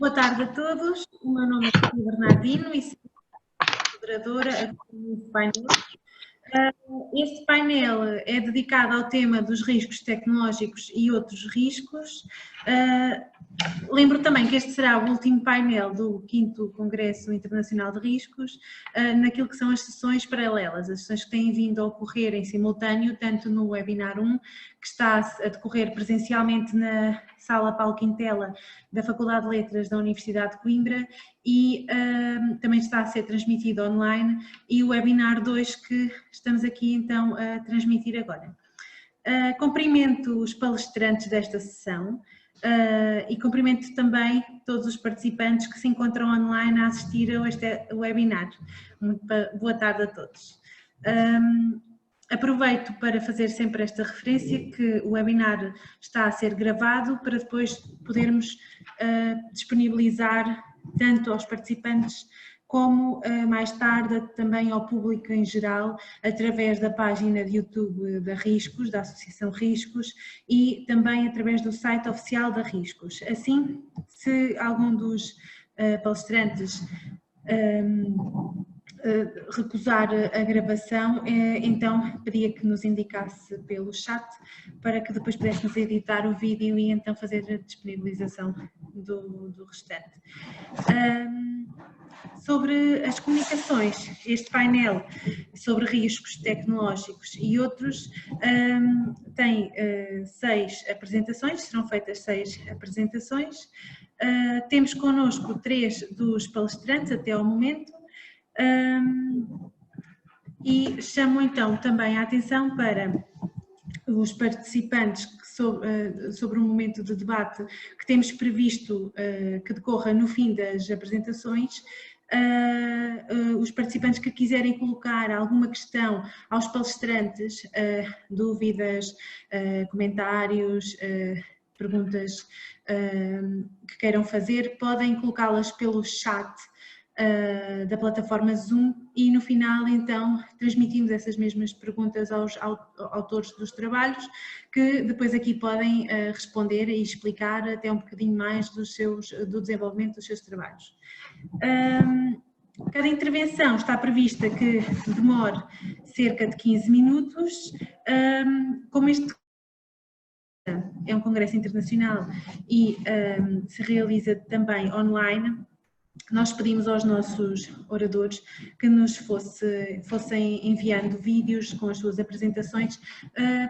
Boa tarde a todos, o meu nome é Sofia Bernardino e sou moderadora aqui neste painel. Este painel é dedicado ao tema dos riscos tecnológicos e outros riscos. Lembro também que este será o último painel do 5º Congresso Internacional de Riscos, naquilo que são as sessões paralelas, as sessões que têm vindo a ocorrer em simultâneo, tanto no webinar 1, que está a decorrer presencialmente na Sala Paulo Quintela da Faculdade de Letras da Universidade de Coimbra e também está a ser transmitido online, e o webinar 2 que estamos aqui então a transmitir agora. Cumprimento os palestrantes desta sessão e cumprimento também todos os participantes que se encontram online a assistir a este webinar. Muito boa tarde a todos. Aproveito para fazer sempre esta referência que o webinar está a ser gravado para depois podermos disponibilizar tanto aos participantes como mais tarde também ao público em geral, através da página de YouTube da Riscos, da Associação Riscos, e também através do site oficial da Riscos. Assim, se algum dos palestrantes recusar a gravação, então pedia que nos indicasse pelo chat para que depois pudéssemos editar o vídeo e então fazer a disponibilização do restante. Sobre as comunicações, este painel sobre riscos tecnológicos e outros tem 6 apresentações, serão feitas 6 apresentações. Temos connosco 3 dos palestrantes até ao momento. E chamo então também a atenção para os participantes que sobre o momento de debate que temos previsto que decorra no fim das apresentações. Os participantes que quiserem colocar alguma questão aos palestrantes, dúvidas, comentários, perguntas que queiram fazer, podem colocá-las pelo chat da plataforma Zoom e no final então transmitimos essas mesmas perguntas aos autores dos trabalhos, que depois aqui podem responder e explicar até um bocadinho mais do desenvolvimento dos seus trabalhos. Cada intervenção está prevista que demore cerca de 15 minutos. Como este é um congresso internacional e se realiza também online, nós pedimos aos nossos oradores que nos fossem enviando vídeos com as suas apresentações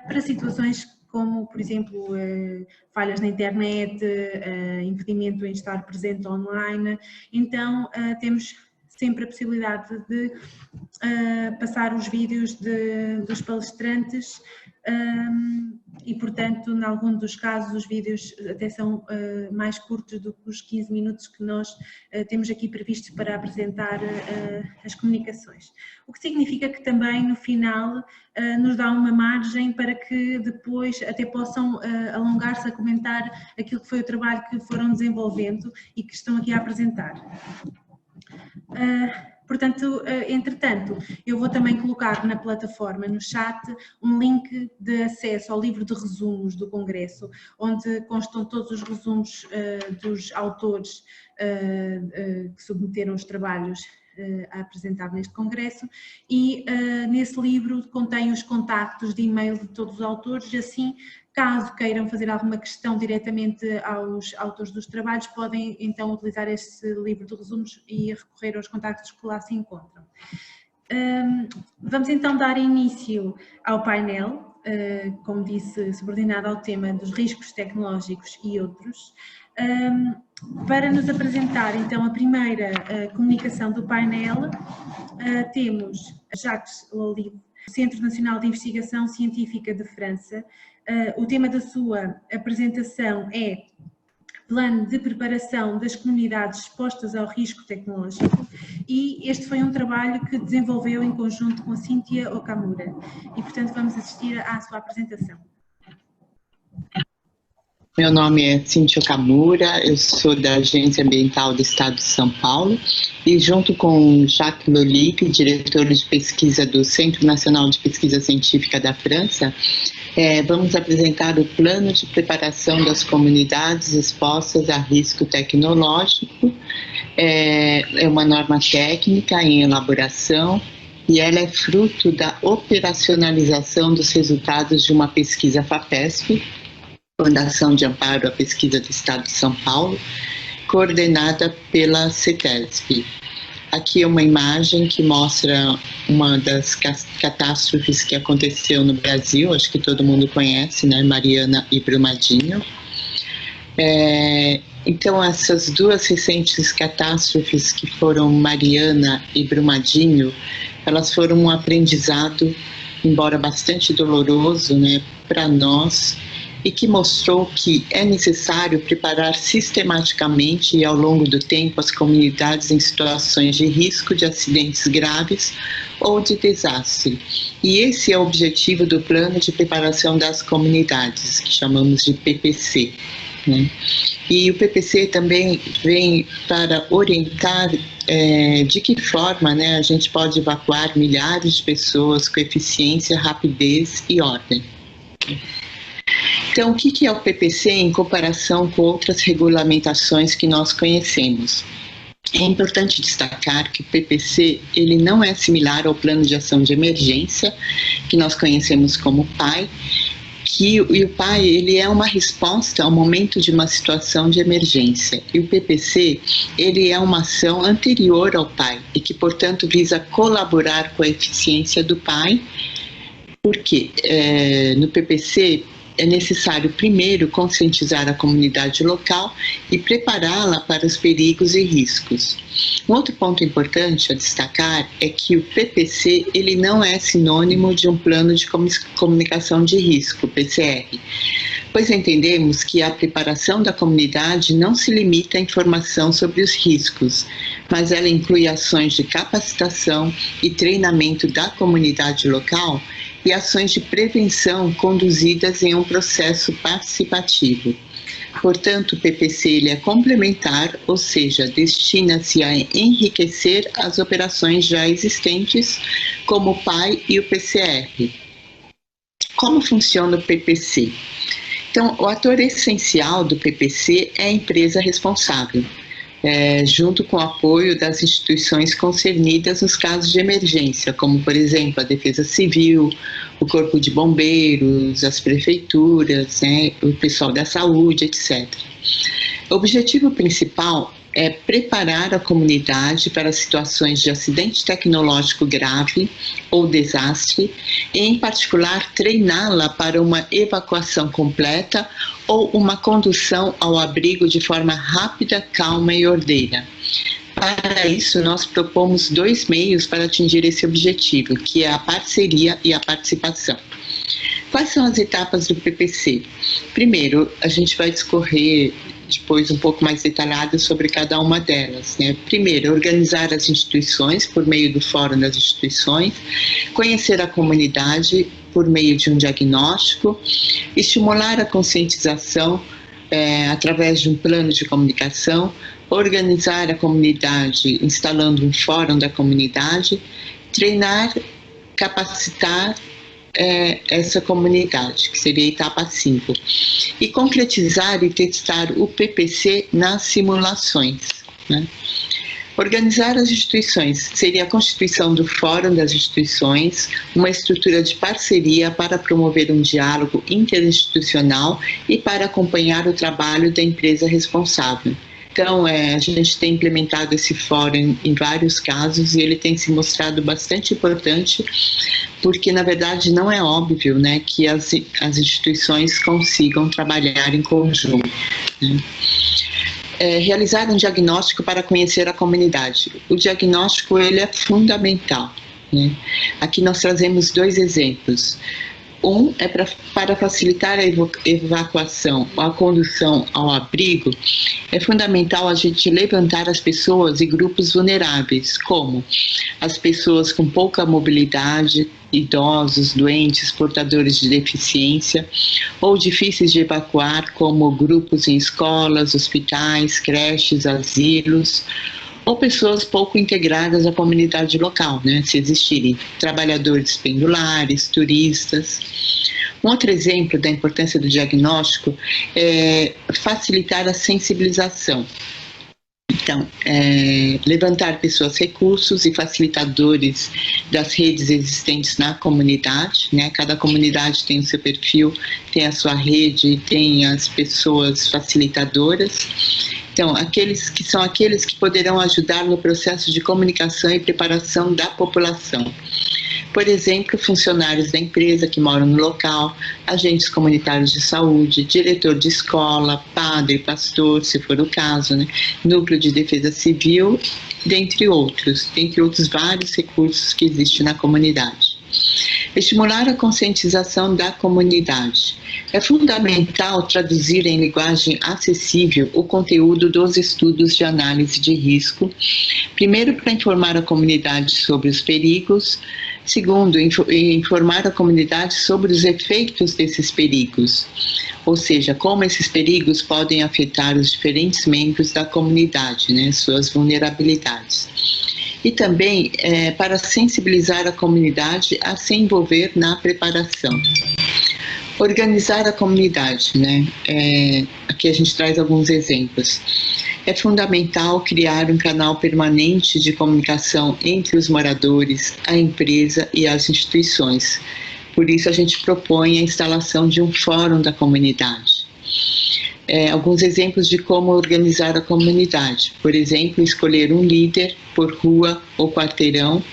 para situações como, por exemplo, falhas na internet, impedimento em estar presente online. Então, temos sempre a possibilidade de passar os vídeos dos palestrantes e, portanto, em algum dos casos os vídeos até são mais curtos do que os 15 minutos que nós temos aqui previstos para apresentar as comunicações. O que significa que também no final nos dá uma margem para que depois até possam alongar-se a comentar aquilo que foi o trabalho que foram desenvolvendo e que estão aqui a apresentar. Portanto, entretanto, eu vou também colocar na plataforma, no chat, um link de acesso ao livro de resumos do Congresso, onde constam todos os resumos dos autores que submeteram os trabalhos a apresentar neste Congresso, e nesse livro contém os contactos de e-mail de todos os autores. Assim, caso queiram fazer alguma questão diretamente aos autores dos trabalhos, podem então utilizar este livro de resumos e recorrer aos contactos que lá se encontram. Vamos então dar início ao painel, como disse, subordinado ao tema dos riscos tecnológicos e outros. Para nos apresentar então a primeira comunicação do painel, temos Jacques Lolive, Centro Nacional de Investigação Científica de França. O tema da sua apresentação é Plano de Preparação das Comunidades Expostas ao Risco Tecnológico, e este foi um trabalho que desenvolveu em conjunto com a Cíntia Okamura, e portanto vamos assistir à sua apresentação. Meu nome é Cíntia Okamura, eu sou da Agência Ambiental do Estado de São Paulo e junto com Jacques Lolique, diretor de pesquisa do Centro Nacional de Pesquisa Científica da França, vamos apresentar o plano de preparação das comunidades expostas a risco tecnológico. É uma norma técnica em elaboração e ela é fruto da operacionalização dos resultados de uma pesquisa FAPESP, Fundação de Amparo à Pesquisa do Estado de São Paulo, coordenada pela CETESB. Aqui é uma imagem que mostra uma das catástrofes que aconteceu no Brasil, acho que todo mundo conhece, né? Mariana e Brumadinho. Então, essas duas recentes catástrofes que foram Mariana e Brumadinho, elas foram um aprendizado, embora bastante doloroso, né, para nós, e que mostrou que é necessário preparar sistematicamente e ao longo do tempo as comunidades em situações de risco de acidentes graves ou de desastre. E esse é o objetivo do Plano de Preparação das Comunidades, que chamamos de PPC, né? E o PPC também vem para orientar de que forma, né, a gente pode evacuar milhares de pessoas com eficiência, rapidez e ordem. Então, o que é o PPC em comparação com outras regulamentações que nós conhecemos? É importante destacar que o PPC ele não é similar ao Plano de Ação de Emergência, que nós conhecemos como PAI, e o PAI ele é uma resposta ao momento de uma situação de emergência. E o PPC ele é uma ação anterior ao PAI e que, portanto, visa colaborar com a eficiência do PAI, porque no PPC é necessário primeiro conscientizar a comunidade local e prepará-la para os perigos e riscos. Um outro ponto importante a destacar é que o PPC ele não é sinônimo de um plano de comunicação de risco, PCR, pois entendemos que a preparação da comunidade não se limita à informação sobre os riscos, mas ela inclui ações de capacitação e treinamento da comunidade local e ações de prevenção conduzidas em um processo participativo. Portanto, o PPC ele é complementar, ou seja, destina-se a enriquecer as operações já existentes, como o PAI e o PCR. Como funciona o PPC? Então, o ator essencial do PPC é a empresa responsável, junto com o apoio das instituições concernidas nos casos de emergência, como, por exemplo, a Defesa Civil, o Corpo de Bombeiros, as prefeituras, né, o pessoal da saúde, etc. O objetivo principal é preparar a comunidade para situações de acidente tecnológico grave ou desastre, e, em particular, treiná-la para uma evacuação completa ou uma condução ao abrigo de forma rápida, calma e ordeira. Para isso, nós propomos 2 meios para atingir esse objetivo, que é a parceria e a participação. Quais são as etapas do PPC? Primeiro, a gente vai discorrer depois um pouco mais detalhado sobre cada uma delas, né? Primeiro, organizar as instituições por meio do Fórum das Instituições, conhecer a comunidade por meio de um diagnóstico, estimular a conscientização através de um plano de comunicação, organizar a comunidade instalando um fórum da comunidade, treinar, capacitar essa comunidade, que seria a etapa 5, e concretizar e testar o PPC nas simulações, né? Organizar as instituições seria a constituição do Fórum das Instituições, uma estrutura de parceria para promover um diálogo interinstitucional e para acompanhar o trabalho da empresa responsável. Então, a gente tem implementado esse fórum em vários casos e ele tem se mostrado bastante importante, porque, na verdade, não é óbvio, né, que as instituições consigam trabalhar em conjunto, né? Realizar um diagnóstico para conhecer a comunidade. O diagnóstico ele é fundamental, né? Aqui nós trazemos 2 exemplos. Para facilitar a evacuação ou a condução ao abrigo, é fundamental a gente levantar as pessoas e grupos vulneráveis, como as pessoas com pouca mobilidade, idosos, doentes, portadores de deficiência ou difíceis de evacuar, como grupos em escolas, hospitais, creches, asilos, ou pessoas pouco integradas à comunidade local, né, se existirem, trabalhadores pendulares, turistas. Um outro exemplo da importância do diagnóstico é facilitar a sensibilização. Então, levantar pessoas, recursos e facilitadores das redes existentes na comunidade, né? Cada comunidade tem o seu perfil, tem a sua rede, tem as pessoas facilitadoras. Então, aqueles que poderão ajudar no processo de comunicação e preparação da população. Por exemplo, funcionários da empresa que moram no local, agentes comunitários de saúde, diretor de escola, padre, pastor, se for o caso, né? Núcleo de defesa civil, dentre outros vários recursos que existem na comunidade. Estimular a conscientização da comunidade. É fundamental traduzir em linguagem acessível o conteúdo dos estudos de análise de risco, primeiro para informar a comunidade sobre os perigos, segundo, informar a comunidade sobre os efeitos desses perigos, ou seja, como esses perigos podem afetar os diferentes membros da comunidade, né, suas vulnerabilidades. E também para sensibilizar a comunidade a se envolver na preparação. Organizar a comunidade, né? Aqui a gente traz alguns exemplos. É fundamental criar um canal permanente de comunicação entre os moradores, a empresa e as instituições. Por isso a gente propõe a instalação de um fórum da comunidade. Alguns exemplos de como organizar a comunidade. Por exemplo, escolher um líder por rua ou quarteirão,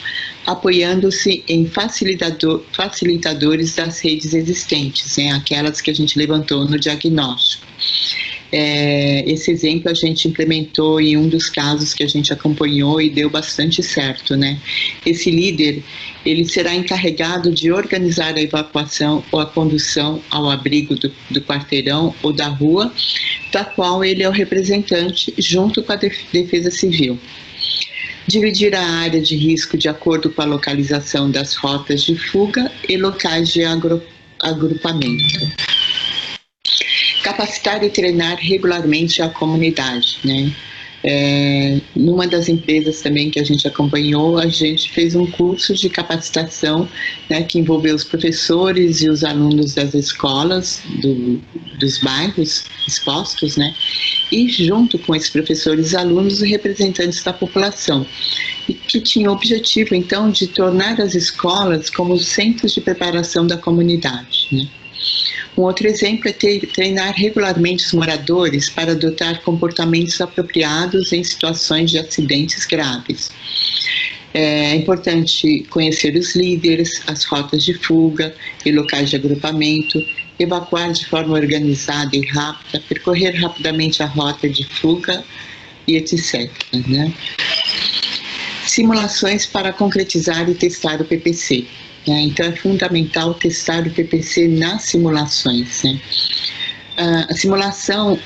apoiando-se em facilitadores das redes existentes, né, aquelas que a gente levantou no diagnóstico. Esse exemplo a gente implementou em um dos casos que a gente acompanhou e deu bastante certo, né? Esse líder, ele será encarregado de organizar a evacuação ou a condução ao abrigo do quarteirão ou da rua, da qual ele é o representante junto com a Defesa Civil. Dividir a área de risco de acordo com a localização das rotas de fuga e locais de agrupamento. Capacitar e treinar regularmente a comunidade, né? Numa das empresas também que a gente acompanhou, a gente fez um curso de capacitação, né, que envolveu os professores e os alunos das escolas dos bairros expostos, né, e junto com esses professores e alunos, os representantes da população, e que tinha o objetivo, então, de tornar as escolas como centros de preparação da comunidade, né. Um outro exemplo é treinar regularmente os moradores para adotar comportamentos apropriados em situações de acidentes graves. É importante conhecer os líderes, as rotas de fuga e locais de agrupamento, evacuar de forma organizada e rápida, percorrer rapidamente a rota de fuga e etc., né? Simulações para concretizar e testar o PPC. Então, é fundamental testar o PPC nas simulações, né? A simulação,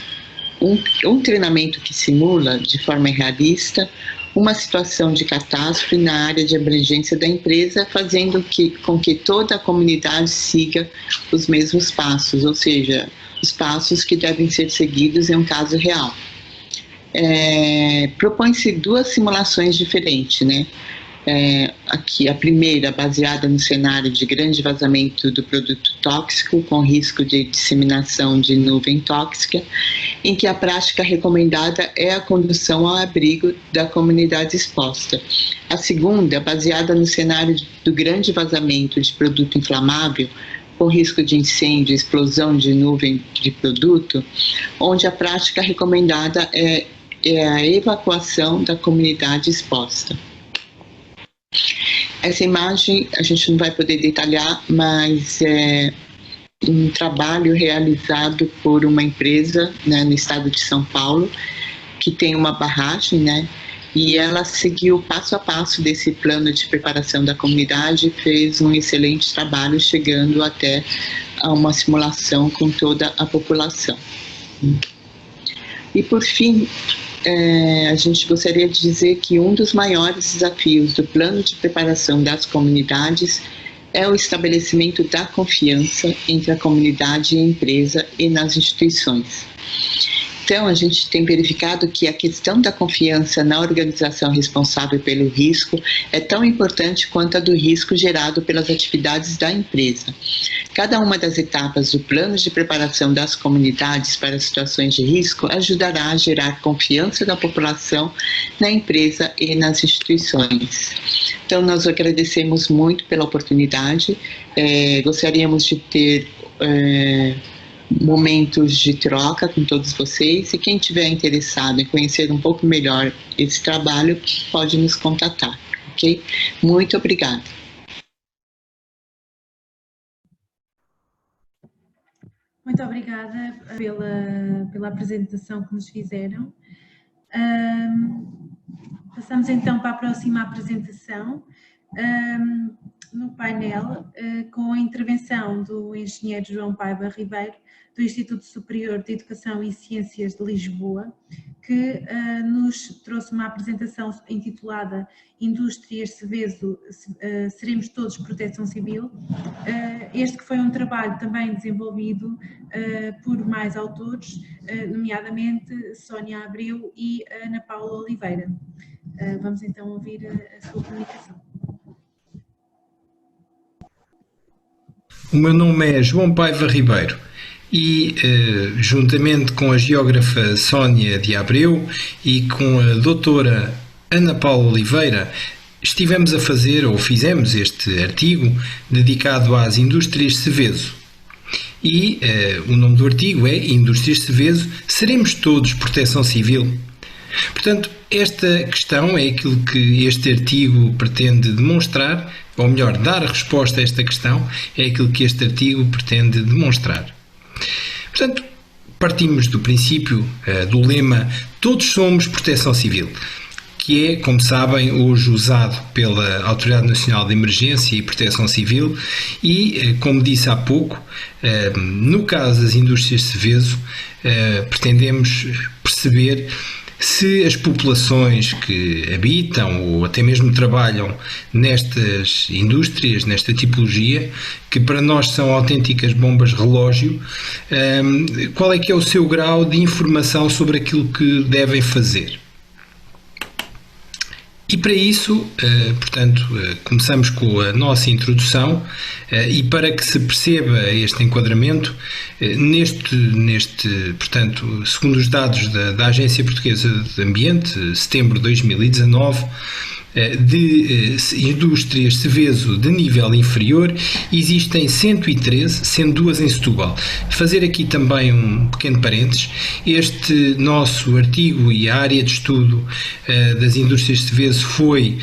um treinamento que simula de forma realista uma situação de catástrofe na área de abrangência da empresa, fazendo com que toda a comunidade siga os mesmos passos, ou seja, os passos que devem ser seguidos em um caso real. Propõe-se duas simulações diferentes, né? Aqui a primeira baseada no cenário de grande vazamento do produto tóxico com risco de disseminação de nuvem tóxica, em que a prática recomendada é a condução ao abrigo da comunidade exposta. A segunda, baseada no cenário do grande vazamento de produto inflamável com risco de incêndio e explosão de nuvem de produto, onde a prática recomendada é a evacuação da comunidade exposta. Essa imagem a gente não vai poder detalhar, mas é um trabalho realizado por uma empresa, né, no estado de São Paulo, que tem uma barragem, né, e ela seguiu passo a passo desse plano de preparação da comunidade, fez um excelente trabalho, chegando até a uma simulação com toda a população. E por fim, a gente gostaria de dizer que um dos maiores desafios do plano de preparação das comunidades é o estabelecimento da confiança entre a comunidade e a empresa e nas instituições. Então, a gente tem verificado que a questão da confiança na organização responsável pelo risco é tão importante quanto a do risco gerado pelas atividades da empresa. Cada uma das etapas do plano de preparação das comunidades para situações de risco ajudará a gerar confiança da população na empresa e nas instituições. Então, nós agradecemos muito pela oportunidade, gostaríamos de ter momentos de troca com todos vocês, e quem tiver interessado em conhecer um pouco melhor esse trabalho pode nos contatar, ok? Muito obrigada. Muito obrigada pela apresentação que nos fizeram. Passamos então para a próxima apresentação no painel, com a intervenção do engenheiro João Paiva Ribeiro, do Instituto Superior de Educação e Ciências de Lisboa, que nos trouxe uma apresentação intitulada Indústrias Seveso, Seremos Todos Proteção Civil. Este que foi um trabalho também desenvolvido por mais autores, nomeadamente Sónia Abreu e Ana Paula Oliveira. Vamos então ouvir a sua comunicação. O meu nome é João Paiva Ribeiro e, juntamente com a geógrafa Sónia de Abreu e com a doutora Ana Paula Oliveira, estivemos a fazer, ou fizemos, este artigo dedicado às indústrias Seveso. E o nome do artigo é Indústrias Seveso, Seremos Todos Proteção Civil? Portanto, esta questão é aquilo que este artigo pretende demonstrar, ou melhor, dar a resposta a esta questão, é aquilo que este artigo pretende demonstrar. Portanto, partimos do princípio, do lema Todos somos Proteção Civil, que é, como sabem, hoje usado pela Autoridade Nacional de Emergência e Proteção Civil e, como disse há pouco, no caso das indústrias Seveso, pretendemos perceber se as populações que habitam ou até mesmo trabalham nestas indústrias, nesta tipologia, que para nós são autênticas bombas relógio, qual é que é o seu grau de informação sobre aquilo que devem fazer. E para isso, portanto, começamos com a nossa introdução e para que se perceba este enquadramento, portanto, segundo os dados da Agência Portuguesa de Ambiente, setembro de 2019, de indústrias Seveso de nível inferior, existem 113, sendo 2 em Setúbal. Fazer aqui também um pequeno parênteses, este nosso artigo e a área de estudo das indústrias Seveso foi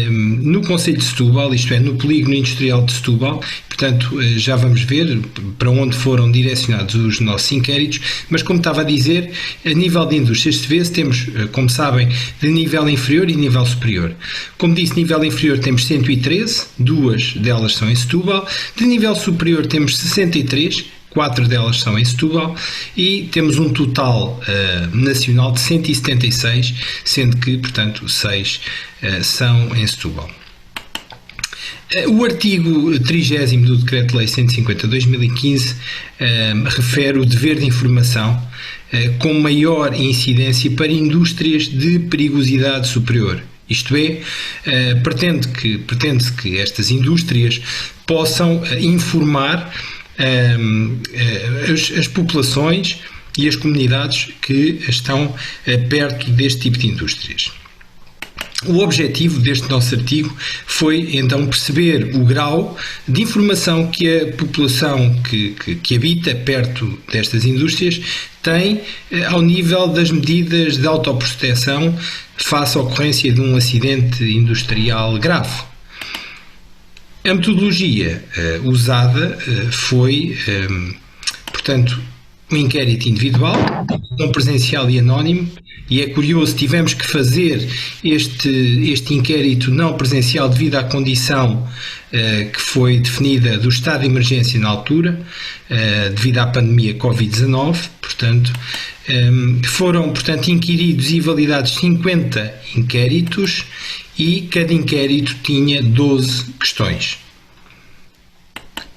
no concelho de Setúbal, isto é, no polígono industrial de Setúbal. Portanto, já vamos ver para onde foram direcionados os nossos inquéritos, mas como estava a dizer, a nível de indústrias Seveso temos, como sabem, de nível inferior e nível superior. Como disse, nível inferior temos 113, 2 delas são em Setúbal, de nível superior temos 63, 4 delas são em Setúbal e temos um total nacional de 176, sendo que, portanto, 6 são em Setúbal. O artigo 30º do Decreto-Lei 150/2015 refere o dever de informação com maior incidência para indústrias de perigosidade superior. Isto é, pretende-se que estas indústrias possam informar as populações e as comunidades que estão perto deste tipo de indústrias. O objetivo deste nosso artigo foi então perceber o grau de informação que a população que habita perto destas indústrias tem ao nível das medidas de autoproteção face à ocorrência de um acidente industrial grave. A metodologia usada foi, portanto, um inquérito individual, não presencial e anónimo, e é curioso, tivemos que fazer este inquérito não presencial devido à condição que foi definida do estado de emergência na altura, devido à pandemia Covid-19, portanto, foram, inquiridos e validados 50 inquéritos e cada inquérito tinha 12 questões.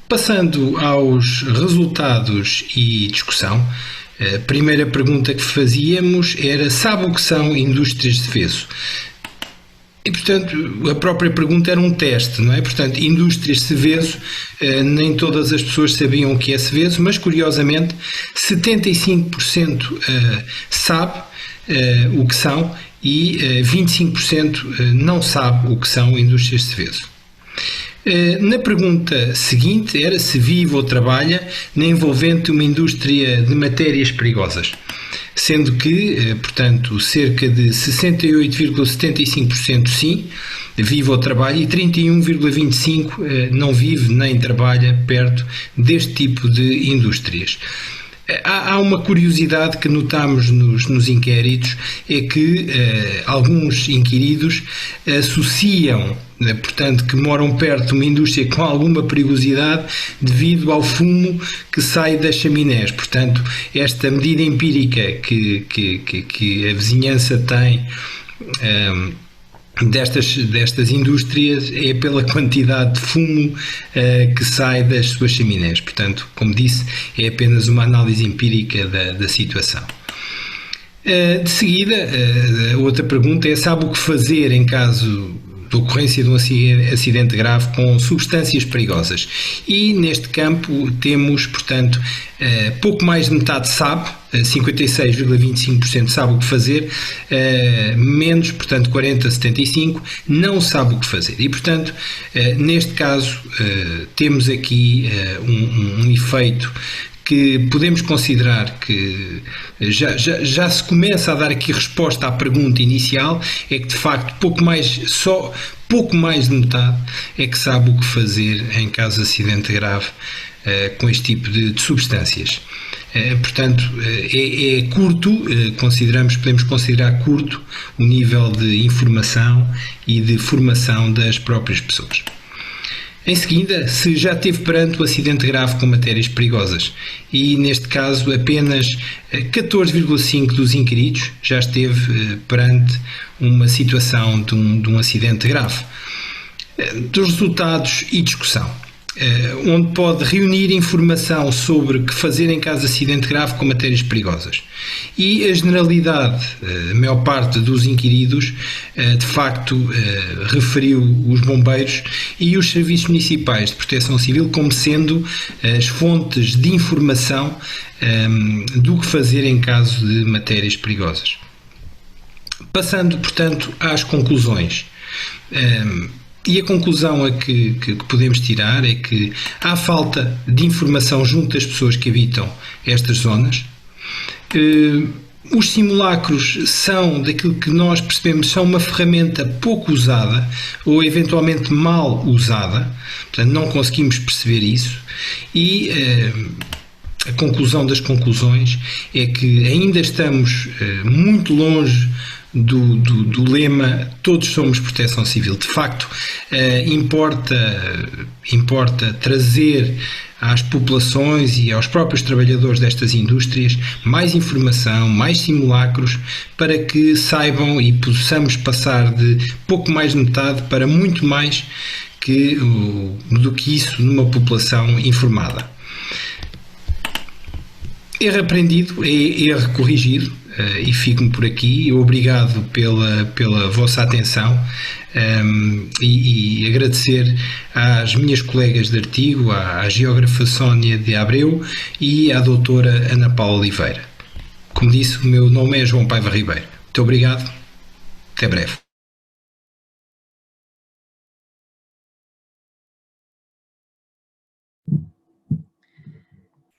Passando aos resultados e discussão, a primeira pergunta que fazíamos era: sabe o que são indústrias de Seveso? E, portanto, a própria pergunta era um teste, não é? Portanto, indústrias de Seveso, nem todas as pessoas sabiam o que é Seveso, mas, curiosamente, 75% sabe o que são e 25% não sabe o que são indústrias de Seveso. Na pergunta seguinte era se vive ou trabalha na envolvente uma indústria de matérias perigosas, sendo que, portanto, cerca de 68,75% sim, vive ou trabalha, e 31,25% não vive nem trabalha perto deste tipo de indústrias. Há uma curiosidade que notamos nos inquéritos, é que alguns inquiridos associam, portanto, que moram perto de uma indústria com alguma perigosidade devido ao fumo que sai das chaminés. Portanto, esta medida empírica que a vizinhança tem destas indústrias é pela quantidade de fumo que sai das suas chaminés. Portanto, como disse, é apenas uma análise empírica da situação. De seguida, a outra pergunta é: sabe o que fazer em caso de ocorrência de um acidente grave com substâncias perigosas? E neste campo temos, portanto, pouco mais de metade sabe, 56,25% sabe o que fazer, menos, portanto, 40,75% não sabe o que fazer. E, portanto, neste caso, temos aqui um efeito que podemos considerar que já se começa a dar aqui resposta à pergunta inicial, é que de facto pouco mais de metade é que sabe o que fazer em caso de acidente grave com este tipo de substâncias. Portanto, é curto, podemos considerar curto o nível de informação e de formação das próprias pessoas. Em seguida, se já esteve perante o acidente grave com matérias perigosas, e neste caso apenas 14,5% dos inquiridos já esteve perante uma situação de um acidente grave. Dos resultados e discussão, onde pode reunir informação sobre o que fazer em caso de acidente grave com matérias perigosas. E a generalidade, a maior parte dos inquiridos, de facto, referiu os bombeiros e os serviços municipais de proteção civil como sendo as fontes de informação do que fazer em caso de matérias perigosas. Passando, portanto, às conclusões. E a conclusão a que podemos tirar é que há falta de informação junto das pessoas que habitam estas zonas. Os simulacros são, daquilo que nós percebemos, são uma ferramenta pouco usada ou eventualmente mal usada, portanto não conseguimos perceber isso, e a conclusão das conclusões é que ainda estamos muito longe do lema "todos somos proteção civil". De facto, importa trazer às populações e aos próprios trabalhadores destas indústrias mais informação, mais simulacros, para que saibam e possamos passar de pouco mais de metade para muito mais do que isso numa população informada. Erro aprendido é erro corrigido, e fico-me por aqui. Obrigado pela vossa atenção, e agradecer às minhas colegas de artigo, à geógrafa Sónia de Abreu e à doutora Ana Paula Oliveira. Como disse, o meu nome é João Paiva Ribeiro. Muito obrigado, até breve.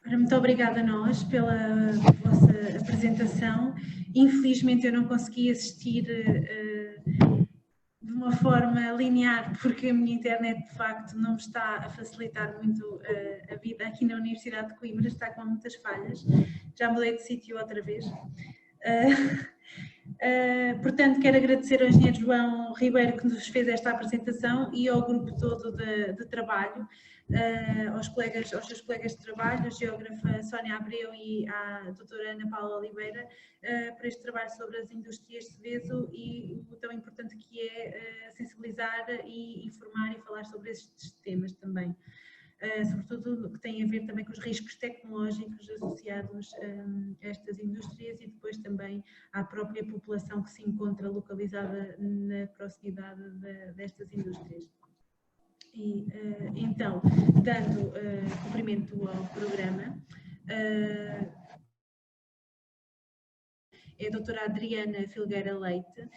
Muito obrigada a nós pela vossa apresentação. Infelizmente eu não consegui assistir de uma forma linear, porque a minha internet de facto não me está a facilitar muito a vida aqui na Universidade de Coimbra, está com muitas falhas. Já mudei de sítio outra vez. Portanto, quero agradecer ao engenheiro João Ribeiro que nos fez esta apresentação e ao grupo todo de trabalho, aos seus colegas de trabalho, a geógrafa Sónia Abreu e à doutora Ana Paula Oliveira, por este trabalho sobre as indústrias de Seveso e o tão importante que é sensibilizar e informar e falar sobre estes temas também. Sobretudo o que tem a ver também com os riscos tecnológicos associados a estas indústrias e depois também à própria população que se encontra localizada na proximidade destas indústrias. E, então, dando cumprimento ao programa, é a doutora Adriana Filgueira Leite,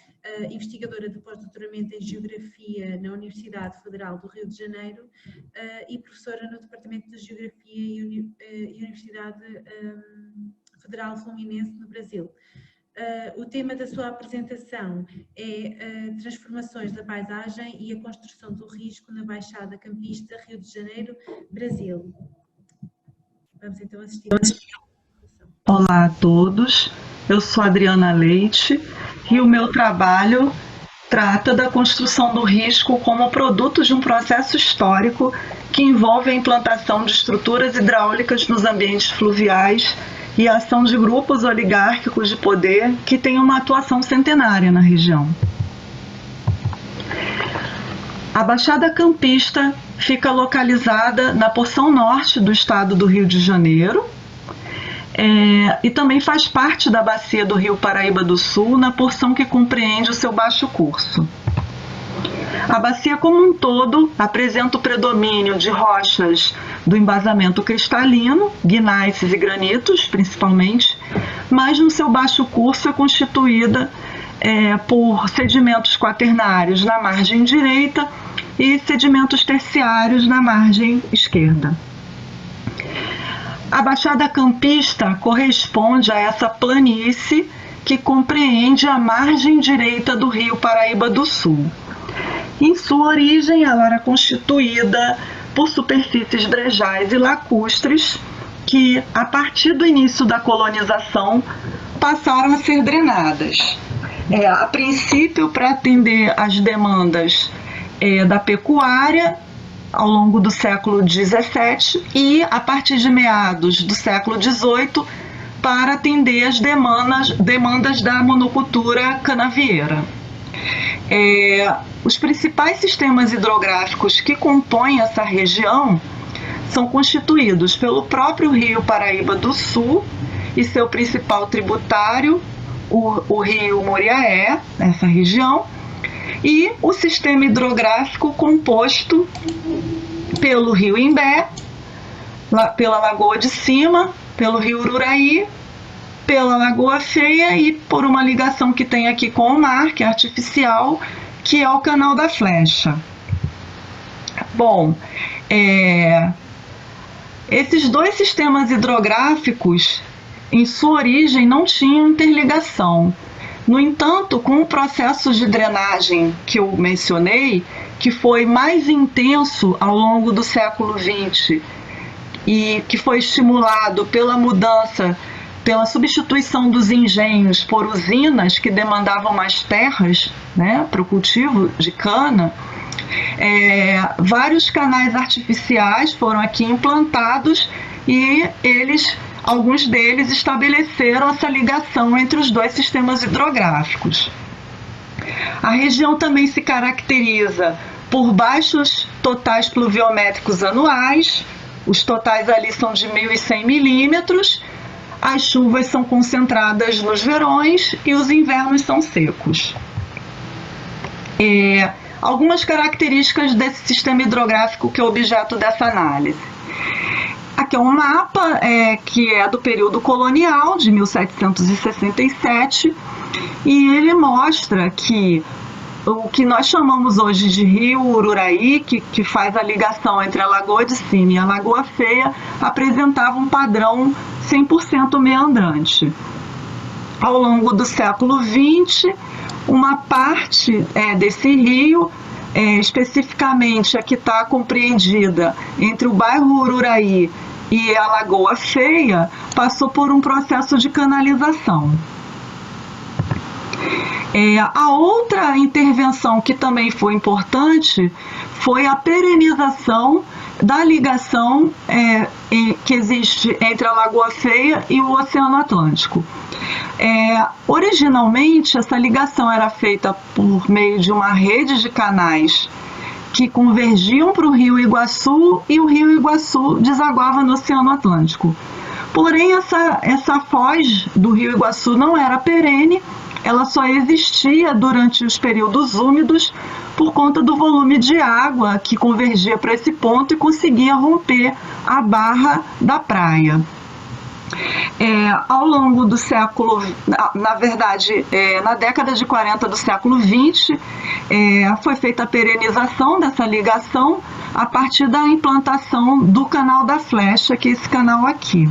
investigadora de pós-doutoramento em Geografia na Universidade Federal do Rio de Janeiro e professora no Departamento de Geografia e Universidade Federal Fluminense no Brasil. O tema da sua apresentação é transformações da paisagem e a construção do risco na Baixada Campista, Rio de Janeiro, Brasil. Vamos então assistir a apresentação. Olá a todos, eu sou Adriana Leite e o meu trabalho trata da construção do risco como produto de um processo histórico que envolve a implantação de estruturas hidráulicas nos ambientes fluviais e a ação de grupos oligárquicos de poder que têm uma atuação centenária na região. A Baixada Campista fica localizada na porção norte do estado do Rio de Janeiro e também faz parte da bacia do Rio Paraíba do Sul, na porção que compreende o seu baixo curso. A bacia como um todo apresenta o predomínio de rochas do embasamento cristalino, gneisses e granitos, principalmente, mas no seu baixo curso é constituída por sedimentos quaternários na margem direita e sedimentos terciários na margem esquerda. A Baixada Campista corresponde a essa planície que compreende a margem direita do Rio Paraíba do Sul. Em sua origem, ela era constituída por superfícies brejais e lacustres que, a partir do início da colonização, passaram a ser drenadas. A princípio, para atender às demandas da pecuária, ao longo do século XVII e, a partir de meados do século XVIII, para atender às demandas da monocultura canavieira. Os principais sistemas hidrográficos que compõem essa região são constituídos pelo próprio Rio Paraíba do Sul e seu principal tributário, o Rio Muriaé, nessa região, e o sistema hidrográfico composto pelo Rio Imbé, pela Lagoa de Cima, pelo Rio Ururaí, pela Lagoa Feia e por uma ligação que tem aqui com o mar, que é artificial, que é o Canal da Flecha. Bom, esses dois sistemas hidrográficos, em sua origem, não tinham interligação. No entanto, com o processo de drenagem que eu mencionei, que foi mais intenso ao longo do século XX e que foi estimulado pela mudança, pela substituição dos engenhos por usinas que demandavam mais terras, né, para o cultivo de cana, vários canais artificiais foram aqui implantados e alguns deles estabeleceram essa ligação entre os dois sistemas hidrográficos. A região também se caracteriza por baixos totais pluviométricos anuais, os totais ali são de 1.100 milímetros, as chuvas são concentradas nos verões e os invernos são secos. Algumas características desse sistema hidrográfico que é objeto dessa análise. Aqui é um mapa que é do período colonial, de 1767, e ele mostra que o que nós chamamos hoje de Rio Ururaí, que faz a ligação entre a Lagoa de Cima e a Lagoa Feia, apresentava um padrão 100% meandrante. Ao longo do século XX, uma parte desse rio, especificamente a que está compreendida entre o bairro Ururaí e a Lagoa Feia, passou por um processo de canalização. A outra intervenção que também foi importante foi a perenização da ligação que existe entre a Lagoa Feia e o Oceano Atlântico. Originalmente, essa ligação era feita por meio de uma rede de canais que convergiam para o Rio Iguaçu, e o Rio Iguaçu desaguava no Oceano Atlântico. Porém, essa foz do Rio Iguaçu não era perene, ela só existia durante os períodos úmidos por conta do volume de água que convergia para esse ponto e conseguia romper a barra da praia. Ao longo do século, na verdade, na década de 40 do século 20, foi feita a perenização dessa ligação a partir da implantação do Canal da Flecha, que é esse canal aqui.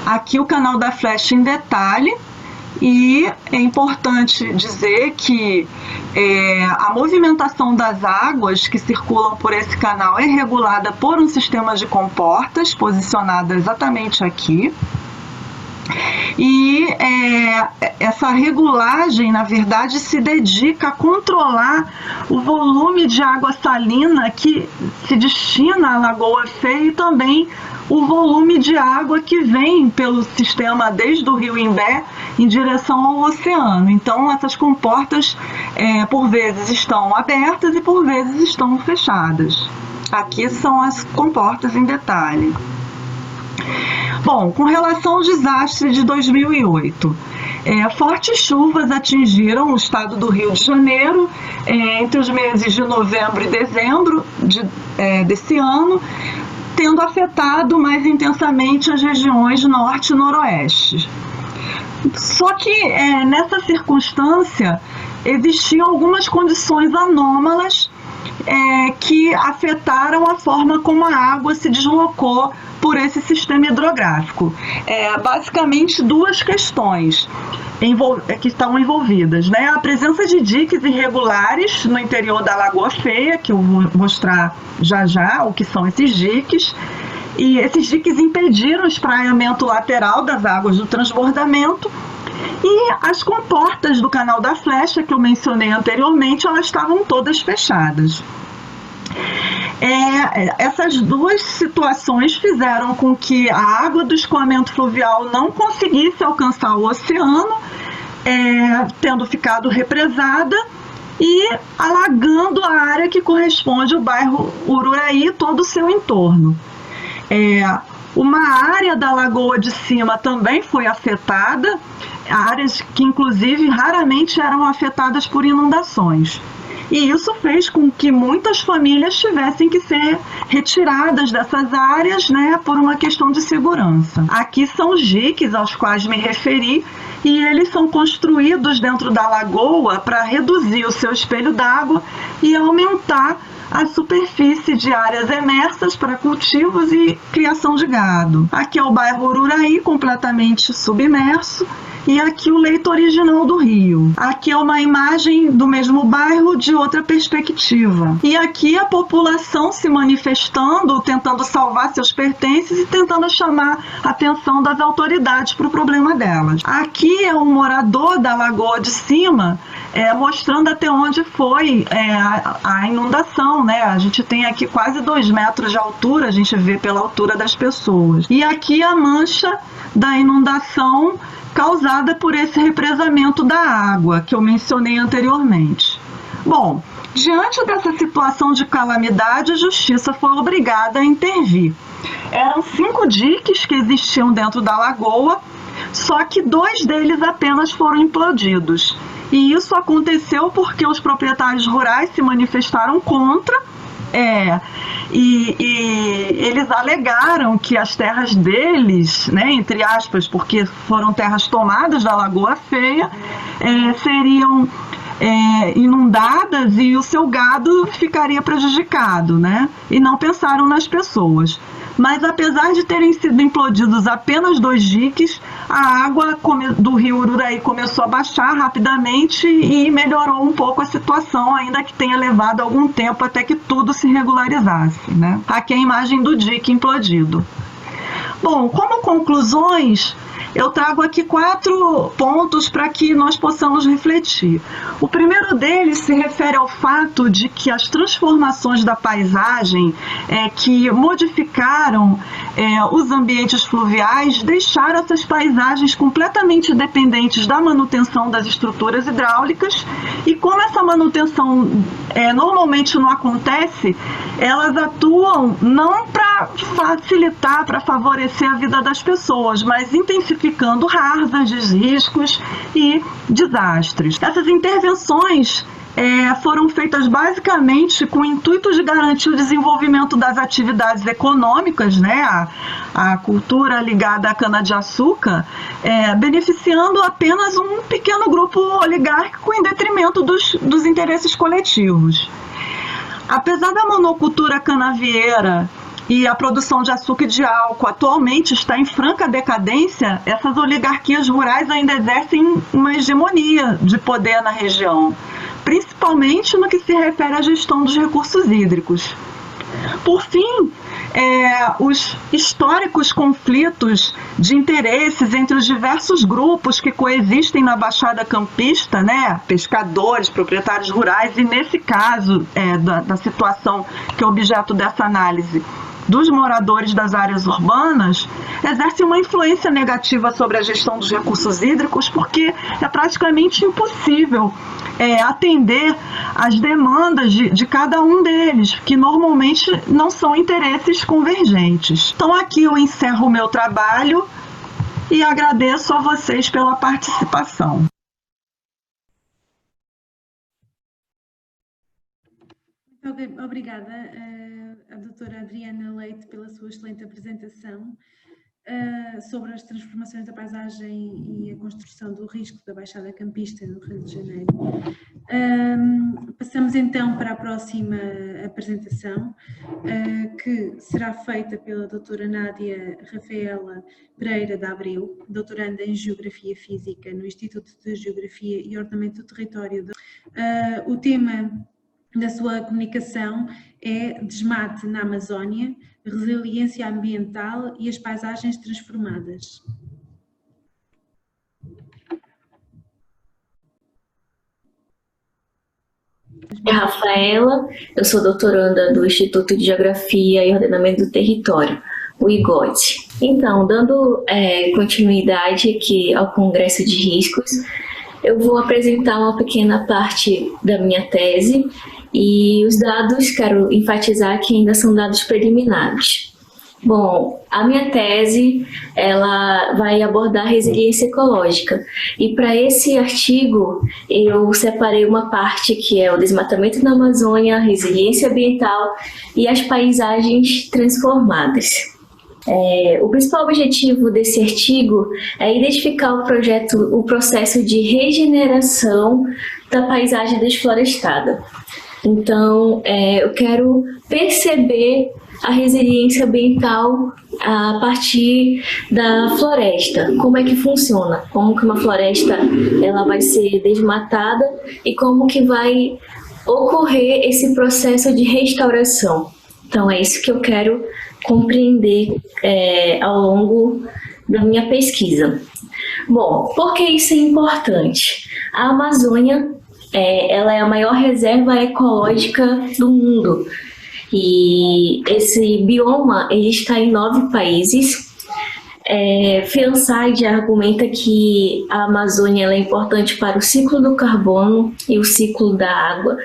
Aqui o Canal da Flecha em detalhe. E é importante dizer que a movimentação das águas que circulam por esse canal é regulada por um sistema de comportas posicionado exatamente aqui. E essa regulagem, na verdade, se dedica a controlar o volume de água salina que se destina à Lagoa Feia e também o volume de água que vem pelo sistema desde o Rio Imbé em direção ao oceano. Então, essas comportas, por vezes, estão abertas e, por vezes, estão fechadas. Aqui são as comportas em detalhe. Bom, com relação ao desastre de 2008, fortes chuvas atingiram o estado do Rio de Janeiro entre os meses de novembro e dezembro desse ano, tendo afetado mais intensamente as regiões norte e noroeste. Só que nessa circunstância existiam algumas condições anômalas que afetaram a forma como a água se deslocou por esse sistema hidrográfico. Basicamente duas questões que estão envolvidas, né? A presença de diques irregulares no interior da Lagoa Feia, que eu vou mostrar já o que são esses diques, e esses diques impediram o espraiamento lateral das águas do transbordamento, e as comportas do Canal da Flecha, que eu mencionei anteriormente, elas estavam todas fechadas. Essas duas situações fizeram com que a água do escoamento fluvial não conseguisse alcançar o oceano, tendo ficado represada e alagando a área que corresponde ao bairro Ururaí e todo o seu entorno. Uma área da Lagoa de Cima também foi afetada, áreas que inclusive raramente eram afetadas por inundações. E isso fez com que muitas famílias tivessem que ser retiradas dessas áreas, né, por uma questão de segurança. Aqui são os diques aos quais me referi, e eles são construídos dentro da lagoa para reduzir o seu espelho d'água e aumentar a superfície de áreas emersas para cultivos e criação de gado. Aqui é o bairro Ururaí, completamente submerso, e aqui o leito original do rio. Aqui é uma imagem do mesmo bairro de outra perspectiva. E aqui a população se manifestando, tentando salvar seus pertences e tentando chamar a atenção das autoridades para o problema delas. Aqui é um morador da Lagoa de Cima, mostrando até onde foi a inundação, né? A gente tem aqui quase 2 metros de altura, a gente vê pela altura das pessoas. E aqui a mancha da inundação causada por esse represamento da água que eu mencionei anteriormente. Bom, diante dessa situação de calamidade, a Justiça foi obrigada a intervir. Eram 5 diques que existiam dentro da lagoa, só que 2 deles apenas foram implodidos. E isso aconteceu porque os proprietários rurais se manifestaram contra, e eles alegaram que as terras deles, né, entre aspas, porque foram terras tomadas da Lagoa Feia, seriam inundadas e o seu gado ficaria prejudicado, né? E não pensaram nas pessoas. Mas apesar de terem sido implodidos apenas 2 diques, a a água do rio Ururaí começou a baixar rapidamente e melhorou um pouco a situação, ainda que tenha levado algum tempo até que tudo se regularizasse, né? Aqui é a imagem do dique implodido. Bom, como conclusões, eu trago aqui 4 pontos para que nós possamos refletir. O primeiro deles se refere ao fato de que as transformações da paisagem que modificaram os ambientes fluviais deixaram essas paisagens completamente dependentes da manutenção das estruturas hidráulicas, e como essa manutenção normalmente não acontece, elas atuam não para facilitar, para favorecer a vida das pessoas, mas intensificando hárzadas, riscos e desastres. Essas intervenções foram feitas basicamente com o intuito de garantir o desenvolvimento das atividades econômicas, né, a cultura ligada à cana-de-açúcar, beneficiando apenas um pequeno grupo oligárquico em detrimento dos interesses coletivos. Apesar da monocultura canavieira e a produção de açúcar e de álcool atualmente está em franca decadência, essas oligarquias rurais ainda exercem uma hegemonia de poder na região, principalmente no que se refere à gestão dos recursos hídricos. Por fim, os históricos conflitos de interesses entre os diversos grupos que coexistem na Baixada Campista, né, pescadores, proprietários rurais, e nesse caso da situação que é objeto dessa análise, dos moradores das áreas urbanas, exerce uma influência negativa sobre a gestão dos recursos hídricos, porque é praticamente impossível atender às demandas de cada um deles, que normalmente não são interesses convergentes. Então aqui eu encerro o meu trabalho e agradeço a vocês pela participação. Obrigada, a doutora Adriana Leite, pela sua excelente apresentação sobre as transformações da paisagem e a construção do risco da Baixada Campista no Rio de Janeiro. Passamos então para a próxima apresentação, que será feita pela doutora Nádia Rafaela Pereira de Abreu, doutoranda em Geografia Física no Instituto de Geografia e Ordenamento do Território. O tema da sua comunicação é Desmate na Amazónia, Resiliência Ambiental e as Paisagens Transformadas. É Rafaela, eu sou doutoranda do Instituto de Geografia e Ordenamento do Território, o IGOT. Então, dando continuidade aqui ao Congresso de Riscos, eu vou apresentar uma pequena parte da minha tese. E os dados, quero enfatizar que ainda são dados preliminares. Bom, a minha tese, ela vai abordar resiliência ecológica. E para esse artigo, eu separei uma parte que é o desmatamento na Amazônia, resiliência ambiental e as paisagens transformadas. O principal objetivo desse artigo é identificar o processo de regeneração da paisagem desflorestada. Então, eu quero perceber a resiliência ambiental a partir da floresta. Como é que funciona? Como que uma floresta ela vai ser desmatada e como que vai ocorrer esse processo de restauração. Então, é isso que eu quero compreender ao longo da minha pesquisa. Bom, por que isso é importante? A Amazônia ela é a maior reserva ecológica do mundo e esse bioma ele está em 9 países. Fiançaide argumenta que a Amazônia ela é importante para o ciclo do carbono e o ciclo da água,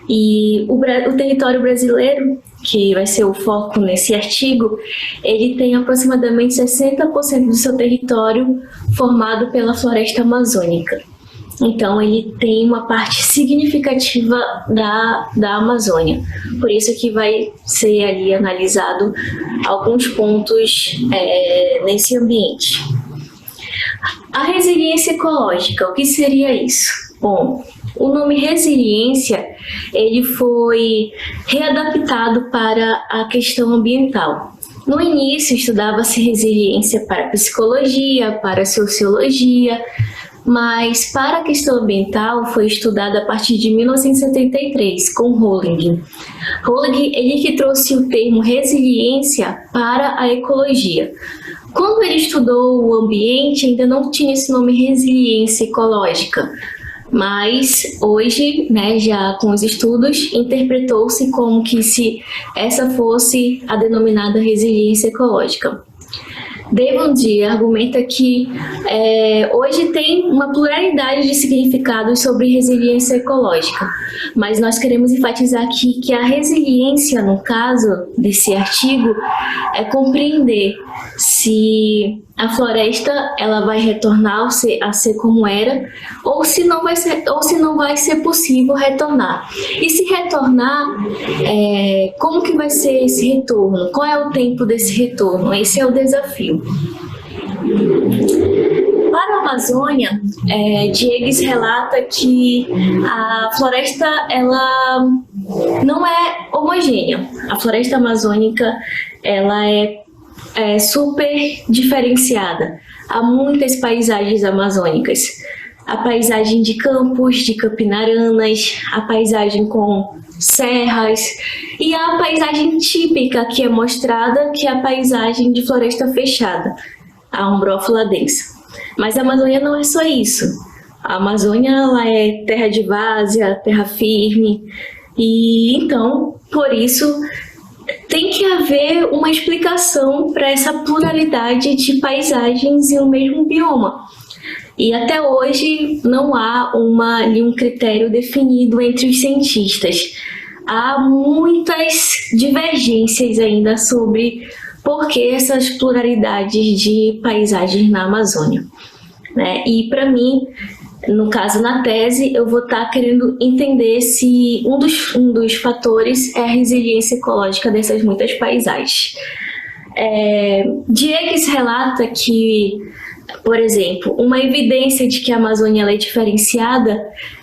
e o território brasileiro, que vai ser o foco nesse artigo, ele tem aproximadamente 60% do seu território formado pela floresta amazônica. Então, ele tem uma parte significativa da Amazônia. Por isso que vai ser ali analisado alguns pontos nesse ambiente. A resiliência ecológica, o que seria isso? Bom, o nome resiliência, ele foi readaptado para a questão ambiental. No início, estudava-se resiliência para psicologia, para sociologia, mas para a questão ambiental foi estudada a partir de 1973, com Rowling. Rowling, ele que trouxe o termo resiliência para a ecologia. Quando ele estudou o ambiente, ainda não tinha esse nome resiliência ecológica, mas hoje, né, já com os estudos, interpretou-se como que se essa fosse a denominada resiliência ecológica. Devon argumenta que hoje tem uma pluralidade de significados sobre resiliência ecológica, mas nós queremos enfatizar aqui que a resiliência, no caso desse artigo, é compreender se a floresta ela vai retornar a ser como era, ou se não vai ser possível retornar. E se retornar, como que vai ser esse retorno? Qual é o tempo desse retorno? Esse é o desafio. Para a Amazônia, Diegues relata que a floresta ela não é homogênea. A floresta amazônica ela é super diferenciada. Há muitas paisagens amazônicas. A paisagem de campos, de campinaranas, a paisagem com serras e a paisagem típica que é mostrada, que é a paisagem de floresta fechada, a umbrófila densa. Mas a Amazônia não é só isso. A Amazônia ela é terra de várzea, terra firme, e então, por isso, tem que haver uma explicação para essa pluralidade de paisagens em um mesmo bioma. E até hoje não há um critério definido entre os cientistas. Há muitas divergências ainda sobre por que essas pluralidades de paisagens na Amazônia, né? E para mim, no caso na tese, eu vou estar querendo entender se um dos fatores é a resiliência ecológica dessas muitas paisagens. Diegues relata que, por exemplo, uma evidência de que a Amazônia ela é diferenciada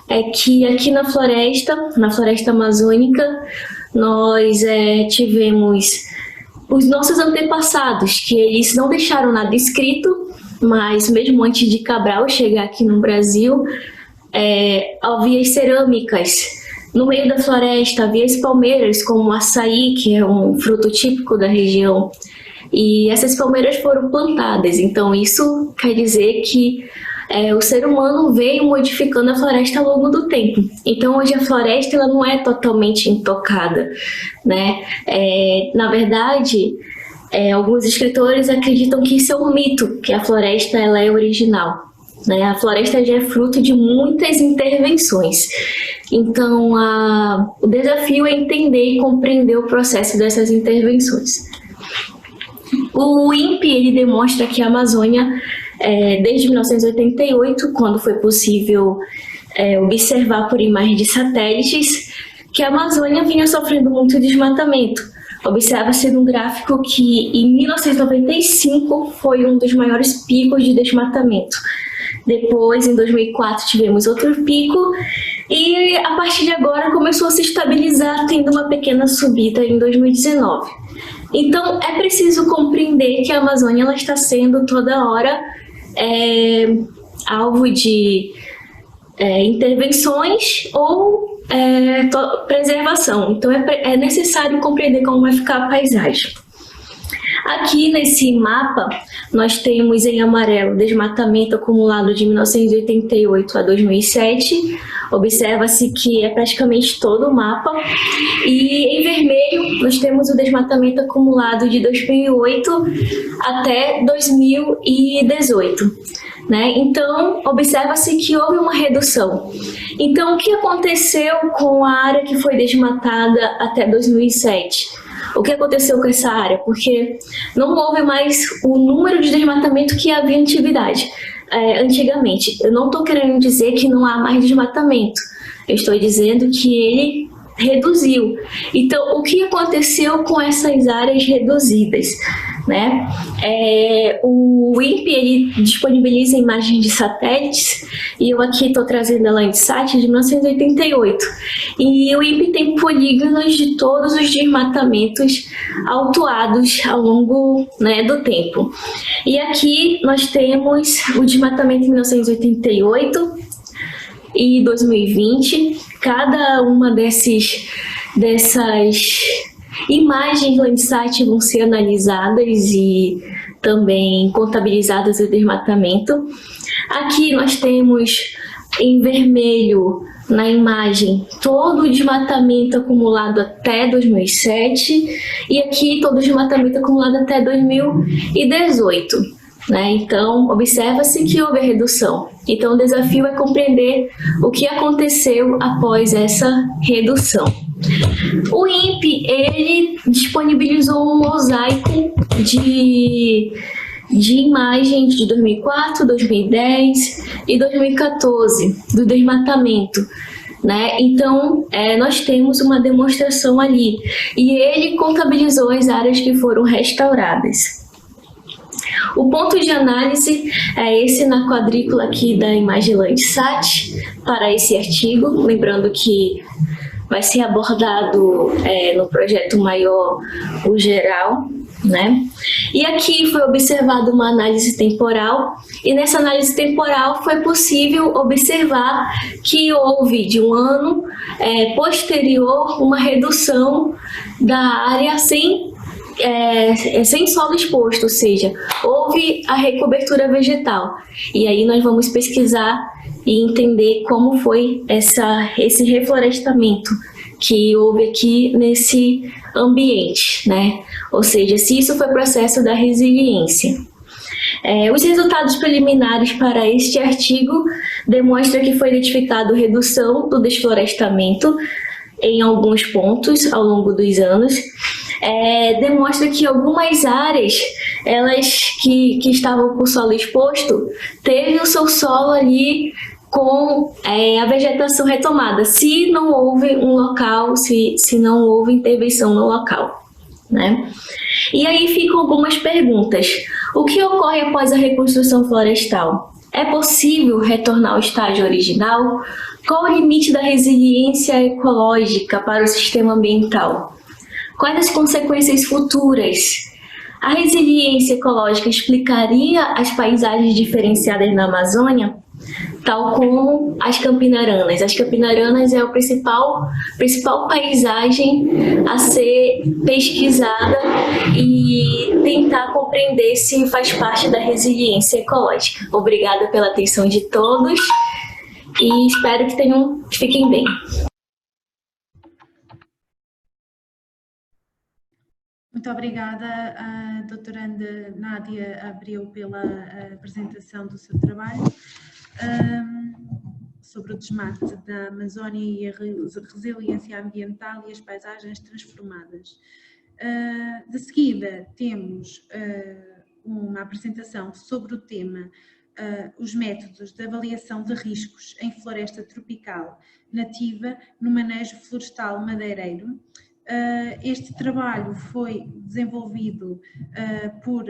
é que aqui na floresta amazônica, nós tivemos os nossos antepassados, que eles não deixaram nada escrito, mas mesmo antes de Cabral chegar aqui no Brasil, havia as cerâmicas. No meio da floresta havia as palmeiras, como o açaí, que é um fruto típico da região. E essas palmeiras foram plantadas, então isso quer dizer que o ser humano veio modificando a floresta ao longo do tempo. Então hoje a floresta ela não é totalmente intocada, né? Na verdade, alguns escritores acreditam que isso é um mito, que a floresta ela é original, né? A floresta já é fruto de muitas intervenções. Então o desafio é entender e compreender o processo dessas intervenções. O INPE ele demonstra que a Amazônia, desde 1988, quando foi possível observar por imagens de satélites, que a Amazônia vinha sofrendo muito desmatamento. Observa-se num gráfico que em 1995 foi um dos maiores picos de desmatamento. Depois, em 2004, tivemos outro pico e a partir de agora começou a se estabilizar, tendo uma pequena subida em 2019. Então, é preciso compreender que a Amazônia ela está sendo toda hora alvo de intervenções ou preservação. Então, é necessário compreender como vai ficar a paisagem. Aqui nesse mapa, nós temos em amarelo desmatamento acumulado de 1988 a 2007. Observa-se que é praticamente todo o mapa. E em vermelho, nós temos o desmatamento acumulado de 2008 até 2018. Né? Então, observa-se que houve uma redução. Então, o que aconteceu com a área que foi desmatada até 2007? O que aconteceu com essa área? Porque não houve mais o número de desmatamento que havia antigamente. Eu não estou querendo dizer que não há mais desmatamento. Eu estou dizendo que ele reduziu. Então, o que aconteceu com essas áreas reduzidas? né? O INPE ele disponibiliza imagens de satélites, e eu aqui estou trazendo a Landsat de 1988. E o INPE tem polígonos de todos os desmatamentos autuados ao longo, né, do tempo. E aqui nós temos o desmatamento em 1988 e 2020. Cada uma dessas imagens Landsat vão ser analisadas e também contabilizadas o desmatamento. Aqui nós temos em vermelho na imagem todo o desmatamento acumulado até 2007 e aqui todo o desmatamento acumulado até 2018. Né? Então, observa-se que houve a redução. Então, o desafio é compreender o que aconteceu após essa redução. O INPE, ele disponibilizou um mosaico de imagens de 2004, 2010 e 2014 do desmatamento. Né? Então, nós temos uma demonstração ali. E ele contabilizou as áreas que foram restauradas. O ponto de análise é esse na quadrícula aqui da imagem Landsat para esse artigo, lembrando que vai ser abordado no projeto maior o geral, né? E aqui foi observada uma análise temporal, e nessa análise temporal foi possível observar que houve de um ano posterior uma redução da área sem solo exposto, ou seja, houve a recobertura vegetal. E aí nós vamos pesquisar e entender como foi esse reflorestamento que houve aqui nesse ambiente, né? Ou seja, se isso foi processo da resiliência. Os resultados preliminares para este artigo demonstram que foi identificado redução do desflorestamento em alguns pontos ao longo dos anos. Demonstra que algumas áreas, elas que estavam com o solo exposto, teve o seu solo ali com a vegetação retomada, se não houve um local, se não houve intervenção no local, né? E aí ficam algumas perguntas. O que ocorre após a reconstrução florestal? É possível retornar ao estágio original? Qual o limite da resiliência ecológica para o sistema ambiental? Quais as consequências futuras? A resiliência ecológica explicaria as paisagens diferenciadas na Amazônia, tal como as campinaranas. As campinaranas é a principal paisagem a ser pesquisada e tentar compreender se faz parte da resiliência ecológica. Obrigada pela atenção de todos e espero que fiquem bem. Muito obrigada, doutoranda Nádia Abreu, pela apresentação do seu trabalho sobre o desmate da Amazónia e a resiliência ambiental e as paisagens transformadas. De seguida, temos uma apresentação sobre o tema os métodos de avaliação de riscos em floresta tropical nativa no manejo florestal madeireiro. Este trabalho foi desenvolvido por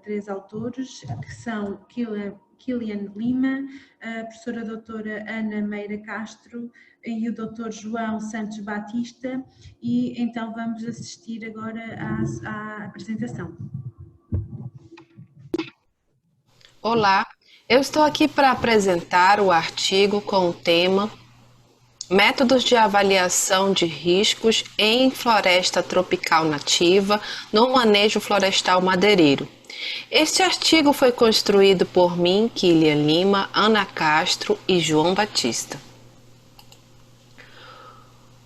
três autores, que são Kilian Lima, a professora doutora Ana Meira Castro e o doutor João Santos Batista, e então vamos assistir agora à apresentação. Olá, eu estou aqui para apresentar o artigo com o tema Métodos de avaliação de riscos em floresta tropical nativa no manejo florestal madeireiro. Este artigo foi construído por mim, Kilian Lima, Ana Castro e João Batista.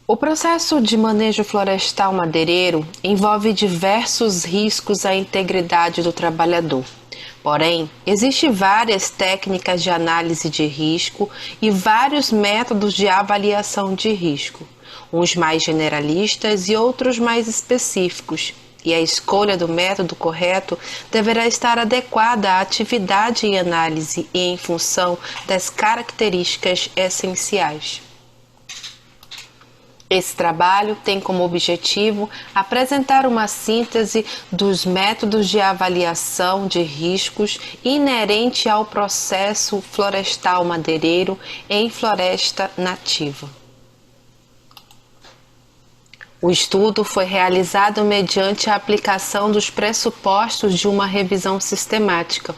O processo de manejo florestal madeireiro envolve diversos riscos à integridade do trabalhador. Porém, existem várias técnicas de análise de risco e vários métodos de avaliação de risco, uns mais generalistas e outros mais específicos, e a escolha do método correto deverá estar adequada à atividade em análise e em função das características essenciais. Esse trabalho tem como objetivo apresentar uma síntese dos métodos de avaliação de riscos inerente ao processo florestal madeireiro em floresta nativa. O estudo foi realizado mediante a aplicação dos pressupostos de uma revisão sistemática.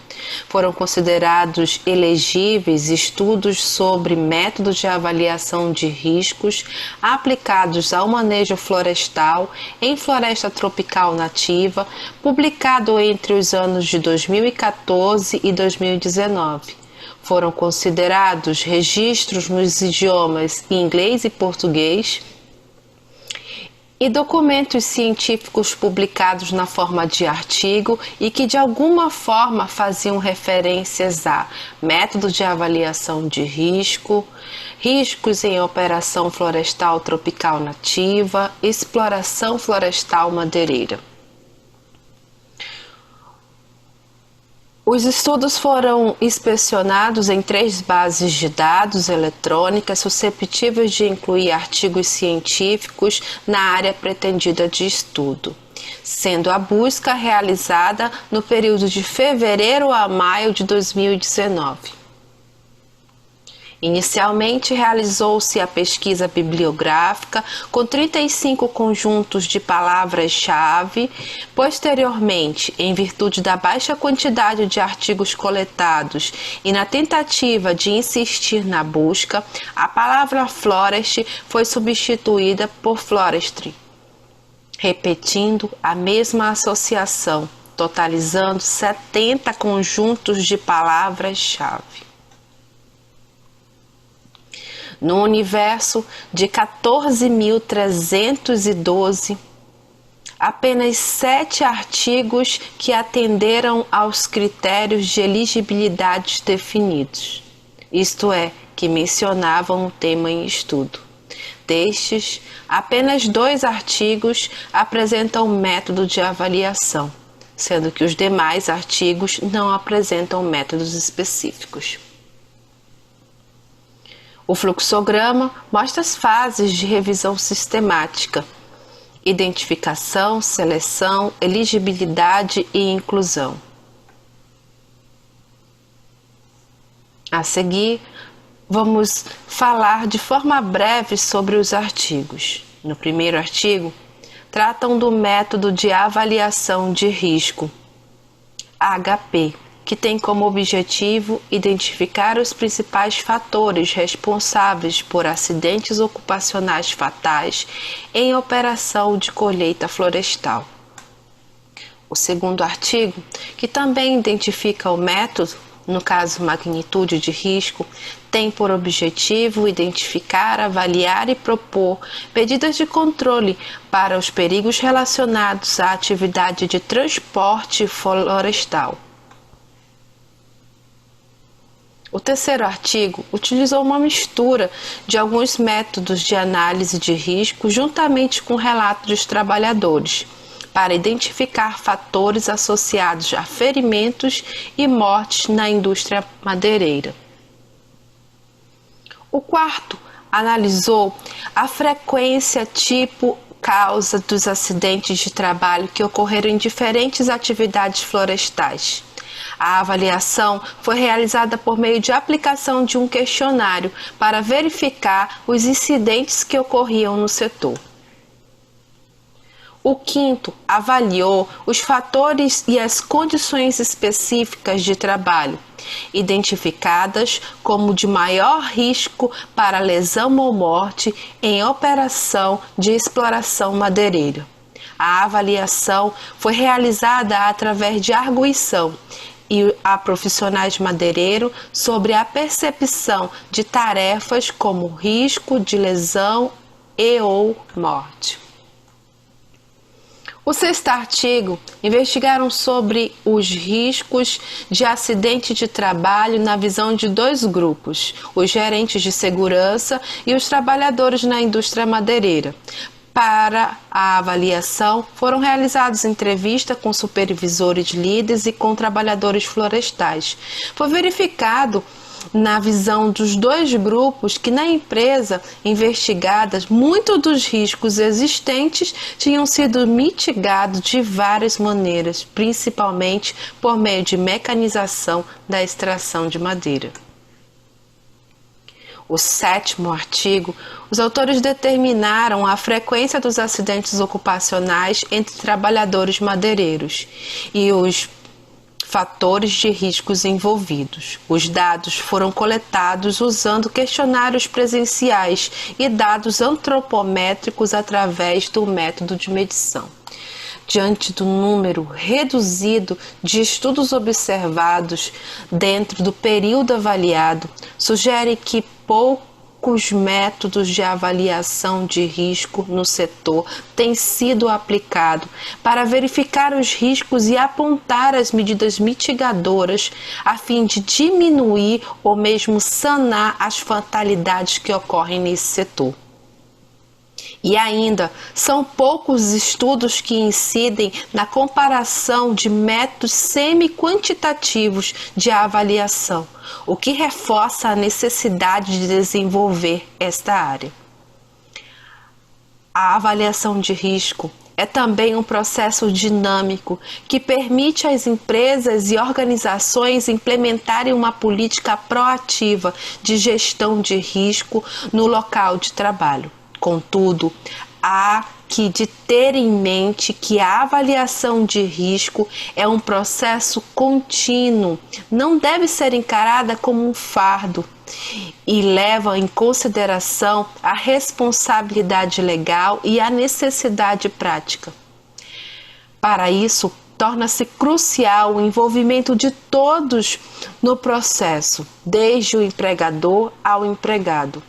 Foram considerados elegíveis estudos sobre métodos de avaliação de riscos aplicados ao manejo florestal em floresta tropical nativa, publicado entre os anos de 2014 e 2019. Foram considerados registros nos idiomas inglês e português, e documentos científicos publicados na forma de artigo e que de alguma forma faziam referências a método de avaliação de risco, riscos em operação florestal tropical nativa, exploração florestal madeireira. Os estudos foram inspecionados em 3 bases de dados eletrônicas suscetíveis de incluir artigos científicos na área pretendida de estudo, sendo a busca realizada no período de fevereiro a maio de 2019. Inicialmente, realizou-se a pesquisa bibliográfica com 35 conjuntos de palavras-chave. Posteriormente, em virtude da baixa quantidade de artigos coletados e na tentativa de insistir na busca, a palavra forest foi substituída por forestry, repetindo a mesma associação, totalizando 70 conjuntos de palavras-chave. No universo de 14.312, apenas 7 artigos que atenderam aos critérios de elegibilidade definidos, isto é, que mencionavam o tema em estudo. Destes, apenas 2 artigos apresentam método de avaliação, sendo que os demais artigos não apresentam métodos específicos. O fluxograma mostra as fases de revisão sistemática: identificação, seleção, elegibilidade e inclusão. A seguir, vamos falar de forma breve sobre os artigos. No primeiro artigo, tratam do método de avaliação de risco, HP, que tem como objetivo identificar os principais fatores responsáveis por acidentes ocupacionais fatais em operação de colheita florestal. O segundo artigo, que também identifica o método, no caso magnitude de risco, tem por objetivo identificar, avaliar e propor medidas de controle para os perigos relacionados à atividade de transporte florestal. O terceiro artigo utilizou uma mistura de alguns métodos de análise de risco juntamente com relatos dos trabalhadores, para identificar fatores associados a ferimentos e mortes na indústria madeireira. O quarto analisou a frequência, tipo, causa dos acidentes de trabalho que ocorreram em diferentes atividades florestais. A avaliação foi realizada por meio de aplicação de um questionário para verificar os incidentes que ocorriam no setor. O quinto avaliou os fatores e as condições específicas de trabalho, identificadas como de maior risco para lesão ou morte em operação de exploração madeireira. A avaliação foi realizada através de arguição e a profissionais madeireiros sobre a percepção de tarefas como risco de lesão e ou morte. O sexto artigo investigaram sobre os riscos de acidente de trabalho na visão de 2 grupos, os gerentes de segurança e os trabalhadores na indústria madeireira. Para a avaliação, foram realizadas entrevistas com supervisores líderes e com trabalhadores florestais. Foi verificado na visão dos dois grupos que na empresa investigadas, muitos dos riscos existentes tinham sido mitigados de várias maneiras, principalmente por meio de mecanização da extração de madeira. O 7º artigo, os autores determinaram a frequência dos acidentes ocupacionais entre trabalhadores madeireiros e os fatores de riscos envolvidos. Os dados foram coletados usando questionários presenciais e dados antropométricos através do método de medição. Diante do número reduzido de estudos observados dentro do período avaliado, sugere que poucos métodos de avaliação de risco no setor têm sido aplicados para verificar os riscos e apontar as medidas mitigadoras a fim de diminuir ou mesmo sanar as fatalidades que ocorrem nesse setor. E ainda, são poucos estudos que incidem na comparação de métodos semi-quantitativos de avaliação, o que reforça a necessidade de desenvolver esta área. A avaliação de risco é também um processo dinâmico que permite às empresas e organizações implementarem uma política proativa de gestão de risco no local de trabalho. Contudo, há que ter em mente que a avaliação de risco é um processo contínuo, não deve ser encarada como um fardo e leva em consideração a responsabilidade legal e a necessidade prática. Para isso, torna-se crucial o envolvimento de todos no processo, desde o empregador ao empregado.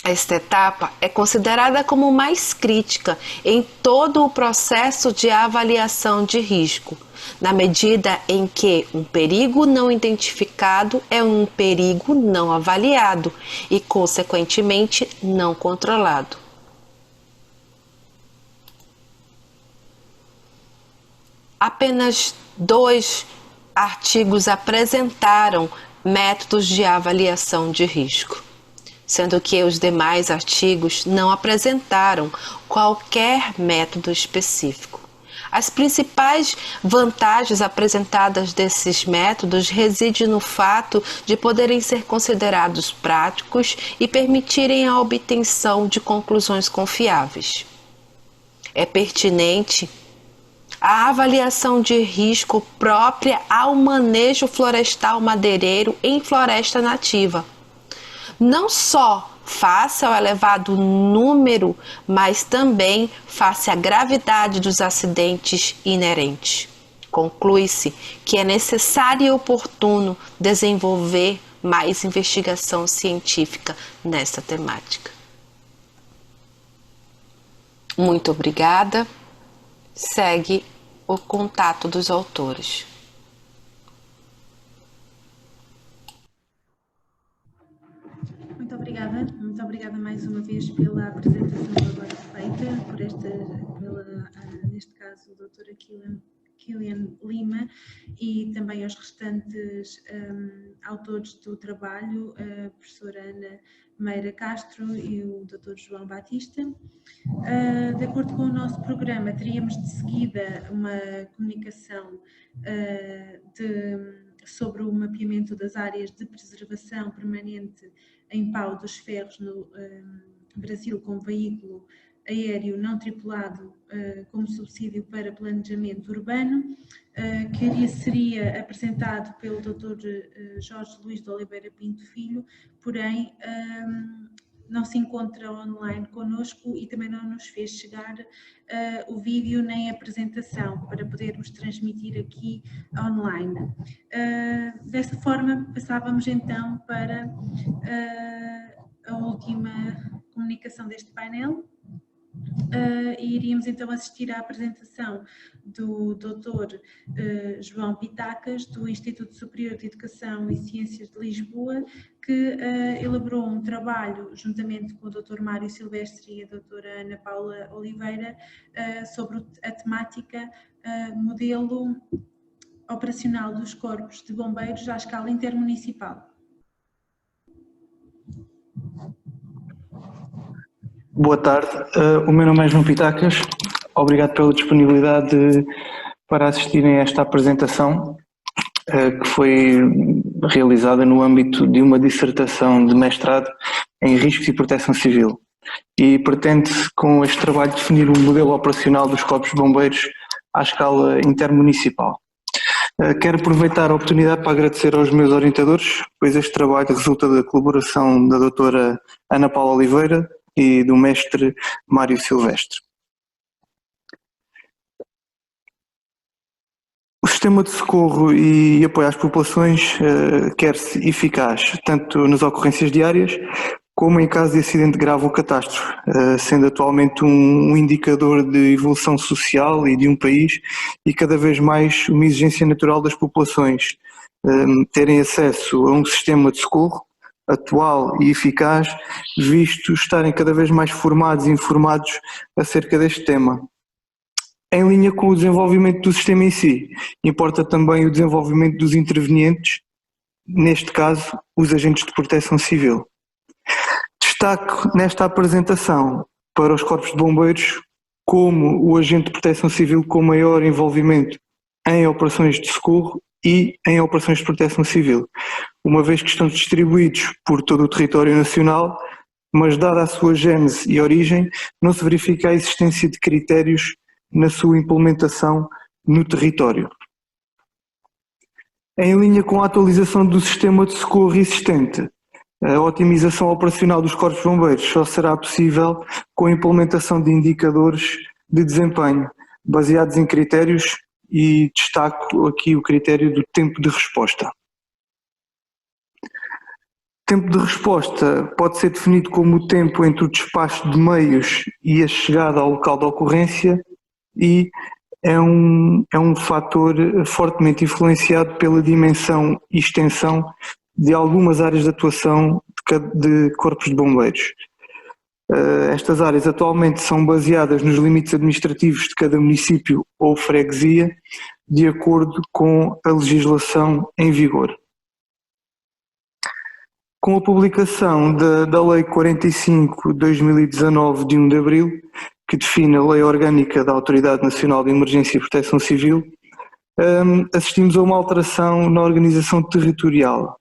Esta etapa é considerada como mais crítica em todo o processo de avaliação de risco, na medida em que um perigo não identificado é um perigo não avaliado e, consequentemente, não controlado. Apenas 2 artigos apresentaram métodos de avaliação de risco, sendo que os demais artigos não apresentaram qualquer método específico. As principais vantagens apresentadas desses métodos residem no fato de poderem ser considerados práticos e permitirem a obtenção de conclusões confiáveis. É pertinente a avaliação de risco própria ao manejo florestal madeireiro em floresta nativa, não só face ao elevado número, mas também face à gravidade dos acidentes inerentes. Conclui-se que é necessário e oportuno desenvolver mais investigação científica nesta temática. Muito obrigada. Segue o contato dos autores. Muito obrigada mais uma vez pela apresentação agora feita, neste caso, a doutora Kilian Lima e também aos restantes autores do trabalho, a professora Ana Meira Castro e o doutor João Batista. De acordo com o nosso programa, teríamos de seguida uma comunicação sobre o mapeamento das áreas de preservação permanente em pau dos ferros no Brasil como veículo aéreo não tripulado como subsídio para planejamento urbano, que seria apresentado pelo Dr. Jorge Luís de Oliveira Pinto Filho, porém não se encontra online connosco e também não nos fez chegar o vídeo nem a apresentação para podermos transmitir aqui online. Dessa forma, passávamos então para a última comunicação deste painel. E iríamos então assistir à apresentação do Dr. João Pitacas, do Instituto Superior de Educação e Ciências de Lisboa, que elaborou um trabalho juntamente com o Dr. Mário Silvestre e a doutora Ana Paula Oliveira sobre a temática modelo operacional dos corpos de bombeiros à escala intermunicipal. Boa tarde, o meu nome é João Pitacas, obrigado pela disponibilidade para assistirem a esta apresentação que foi realizada no âmbito de uma dissertação de mestrado em Riscos e Proteção Civil e pretende-se com este trabalho definir um modelo operacional dos corpos de bombeiros à escala intermunicipal. Quero aproveitar a oportunidade para agradecer aos meus orientadores, pois este trabalho resulta da colaboração da doutora Ana Paula Oliveira e do mestre Mário Silvestre. O sistema de socorro e apoio às populações quer-se eficaz, tanto nas ocorrências diárias como em caso de acidente grave ou catástrofe, sendo atualmente um indicador de evolução social e de um país e cada vez mais uma exigência natural das populações terem acesso a um sistema de socorro atual e eficaz, visto estarem cada vez mais formados e informados acerca deste tema. Em linha com o desenvolvimento do sistema em si, importa também o desenvolvimento dos intervenientes, neste caso, os agentes de proteção civil. Destaco nesta apresentação para os corpos de bombeiros como o agente de proteção civil com maior envolvimento em operações de socorro e em operações de proteção civil, uma vez que estão distribuídos por todo o território nacional, mas dada a sua gênese e origem, não se verifica a existência de critérios na sua implementação no território. Em linha com a atualização do sistema de socorro existente, a otimização operacional dos corpos de bombeiros só será possível com a implementação de indicadores de desempenho, baseados em critérios, e destaco aqui o critério do tempo de resposta. Tempo de resposta pode ser definido como o tempo entre o despacho de meios e a chegada ao local da ocorrência e é um fator fortemente influenciado pela dimensão e extensão de algumas áreas de atuação de corpos de bombeiros. Estas áreas atualmente são baseadas nos limites administrativos de cada município ou freguesia, de acordo com a legislação em vigor. Com a publicação da Lei 45/2019, de 1 de Abril, que define a Lei Orgânica da Autoridade Nacional de Emergência e Proteção Civil, assistimos a uma alteração na organização territorial,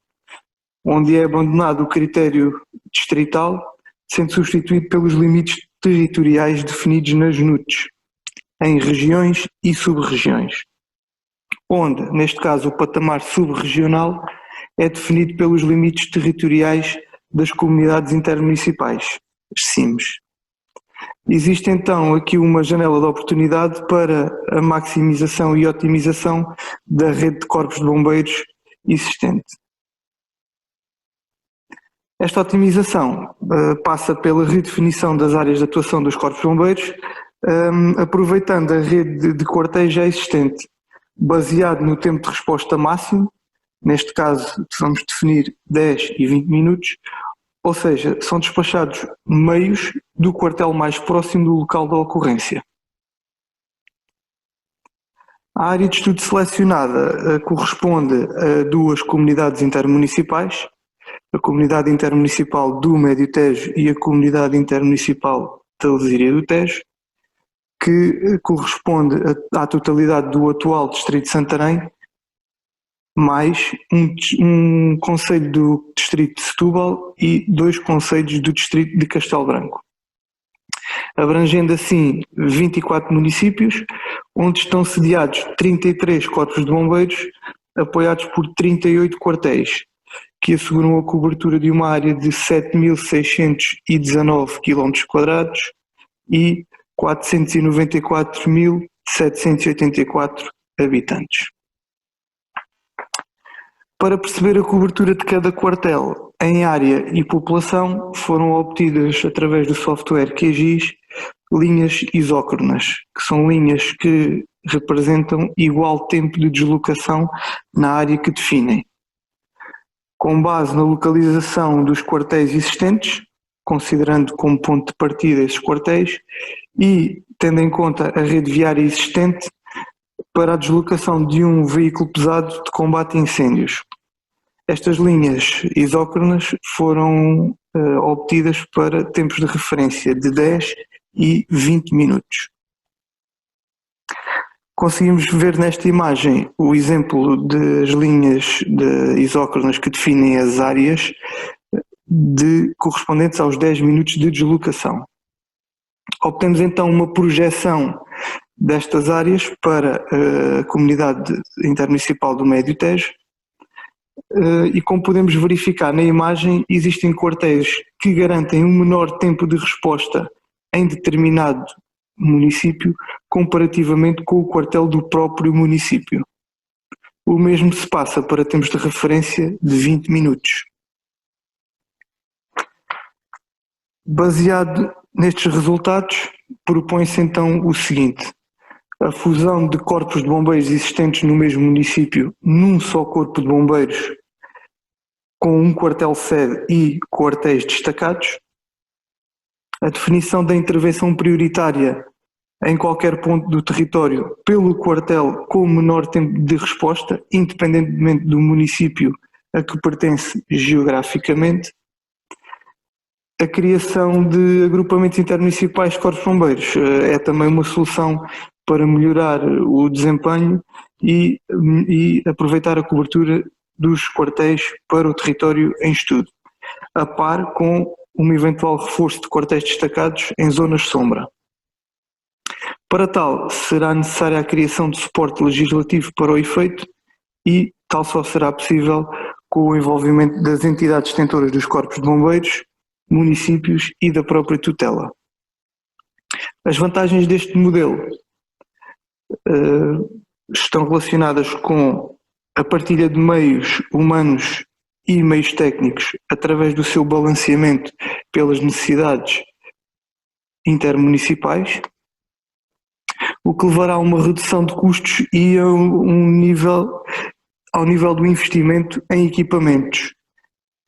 onde é abandonado o critério distrital, sendo substituído pelos limites territoriais definidos nas NUTs, em regiões e sub-regiões, onde, neste caso, o patamar sub-regional é definido pelos limites territoriais das comunidades intermunicipais, as CIMs. Existe então aqui uma janela de oportunidade para a maximização e otimização da rede de corpos de bombeiros existente. Esta otimização passa pela redefinição das áreas de atuação dos corpos de bombeiros, aproveitando a rede de quartéis já existente, baseado no tempo de resposta máximo, neste caso vamos definir 10 e 20 minutos, ou seja, são despachados meios do quartel mais próximo do local da ocorrência. A área de estudo selecionada corresponde a duas comunidades intermunicipais, a Comunidade Intermunicipal do Médio Tejo e a Comunidade Intermunicipal da Lesíria do Tejo, que corresponde à totalidade do atual Distrito de Santarém, mais um concelho do Distrito de Setúbal e 2 concelhos do Distrito de Castelo Branco, abrangendo assim 24 municípios, onde estão sediados 33 corpos de bombeiros, apoiados por 38 quartéis, que asseguram a cobertura de uma área de 7.619 km² e 494.784 habitantes. Para perceber a cobertura de cada quartel em área e população, foram obtidas, através do software QGIS, linhas isócronas, que são linhas que representam igual tempo de deslocação na área que definem. Com base na localização dos quartéis existentes, considerando como ponto de partida esses quartéis, e tendo em conta a rede viária existente para a deslocação de um veículo pesado de combate a incêndios. Estas linhas isócronas foram obtidas para tempos de referência de 10 e 20 minutos. Conseguimos ver nesta imagem o exemplo das linhas isócronas que definem as áreas correspondentes aos 10 minutos de deslocação. Obtemos então uma projeção destas áreas para a comunidade intermunicipal do Médio Tejo e, como podemos verificar na imagem, existem quartéis que garantem um menor tempo de resposta em determinado município comparativamente com o quartel do próprio município. O mesmo se passa para tempos de referência de 20 minutos. Baseado nestes resultados, propõe-se então o seguinte: a fusão de corpos de bombeiros existentes no mesmo município num só corpo de bombeiros com um quartel-sede e quartéis destacados, a definição da intervenção prioritária em qualquer ponto do território pelo quartel com menor tempo de resposta, independentemente do município a que pertence geograficamente, a criação de agrupamentos intermunicipais de corpos de bombeiros é também uma solução para melhorar o desempenho e aproveitar a cobertura dos quartéis para o território em estudo, a par com um eventual reforço de quartéis destacados em zonas de sombra. Para tal, será necessária a criação de suporte legislativo para o efeito e tal só será possível com o envolvimento das entidades detentoras dos corpos de bombeiros, municípios e da própria tutela. As vantagens deste modelo estão relacionadas com a partilha de meios humanos e meios técnicos através do seu balanceamento pelas necessidades intermunicipais, o que levará a uma redução de custos e ao nível do investimento em equipamentos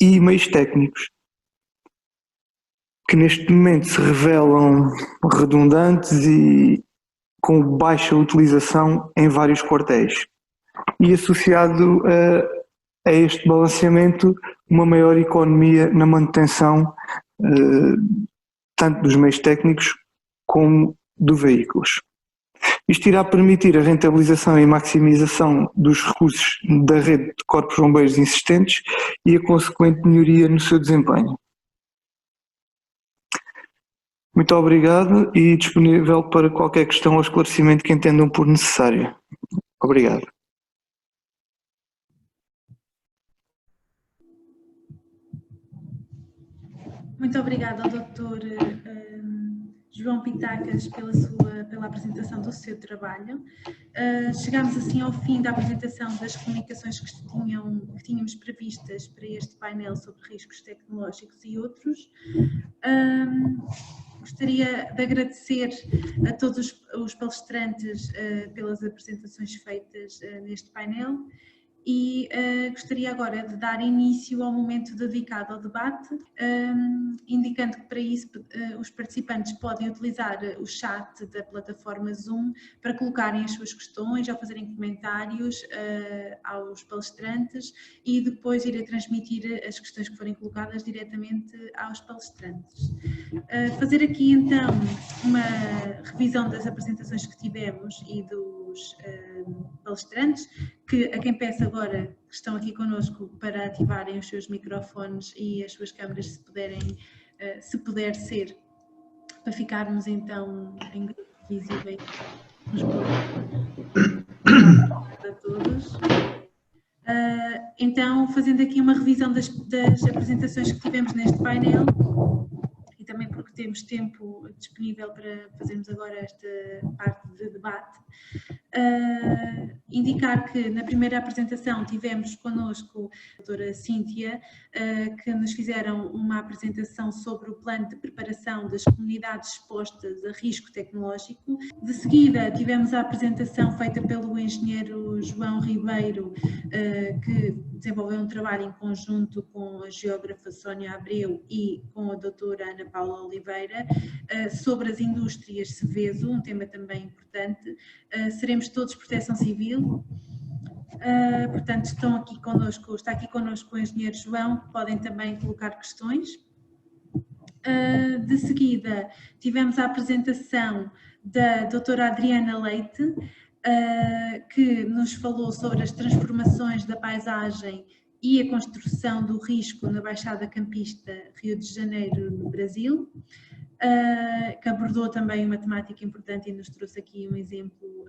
e meios técnicos, que neste momento se revelam redundantes e com baixa utilização em vários quartéis. E associado a este balanceamento, uma maior economia na manutenção tanto dos meios técnicos como dos veículos. Isto irá permitir a rentabilização e maximização dos recursos da rede de corpos de bombeiros existentes e a consequente melhoria no seu desempenho. Muito obrigado e disponível para qualquer questão ou esclarecimento que entendam por necessário. Obrigado. Muito obrigada ao Dr. João Pitacas pela apresentação do seu trabalho. Chegamos assim ao fim da apresentação das comunicações que tínhamos previstas para este painel sobre riscos tecnológicos e outros. Gostaria de agradecer a todos os palestrantes pelas apresentações feitas neste painel e gostaria agora de dar início ao momento dedicado ao debate, indicando que para isso os participantes podem utilizar o chat da plataforma Zoom para colocarem as suas questões ou fazerem comentários aos palestrantes e depois irem transmitir as questões que forem colocadas diretamente aos palestrantes. Fazer aqui então uma revisão das apresentações que tivemos e dos palestrantes, a quem peço agora que estão aqui connosco para ativarem os seus microfones e as suas câmaras, se puder ser, para ficarmos então em grupo visíveis nos a todos. Então, fazendo aqui uma revisão das apresentações que tivemos neste painel, e também porque temos tempo disponível para fazermos agora esta parte de debate, indicar que na primeira apresentação tivemos connosco a doutora Cíntia, que nos fizeram uma apresentação sobre o plano de preparação das comunidades expostas a risco tecnológico. De seguida tivemos a apresentação feita pelo engenheiro João Ribeiro, que desenvolveu um trabalho em conjunto com a geógrafa Sónia Abreu e com a doutora Ana Paula Oliveira, sobre as indústrias Seveso, um tema também importante. Seremos todos proteção civil. Portanto, está aqui connosco o engenheiro João, que podem também colocar questões. De seguida, tivemos a apresentação da doutora Adriana Leite, que nos falou sobre as transformações da paisagem e a construção do risco na Baixada Campista, Rio de Janeiro, no Brasil, que abordou também uma temática importante e nos trouxe aqui um exemplo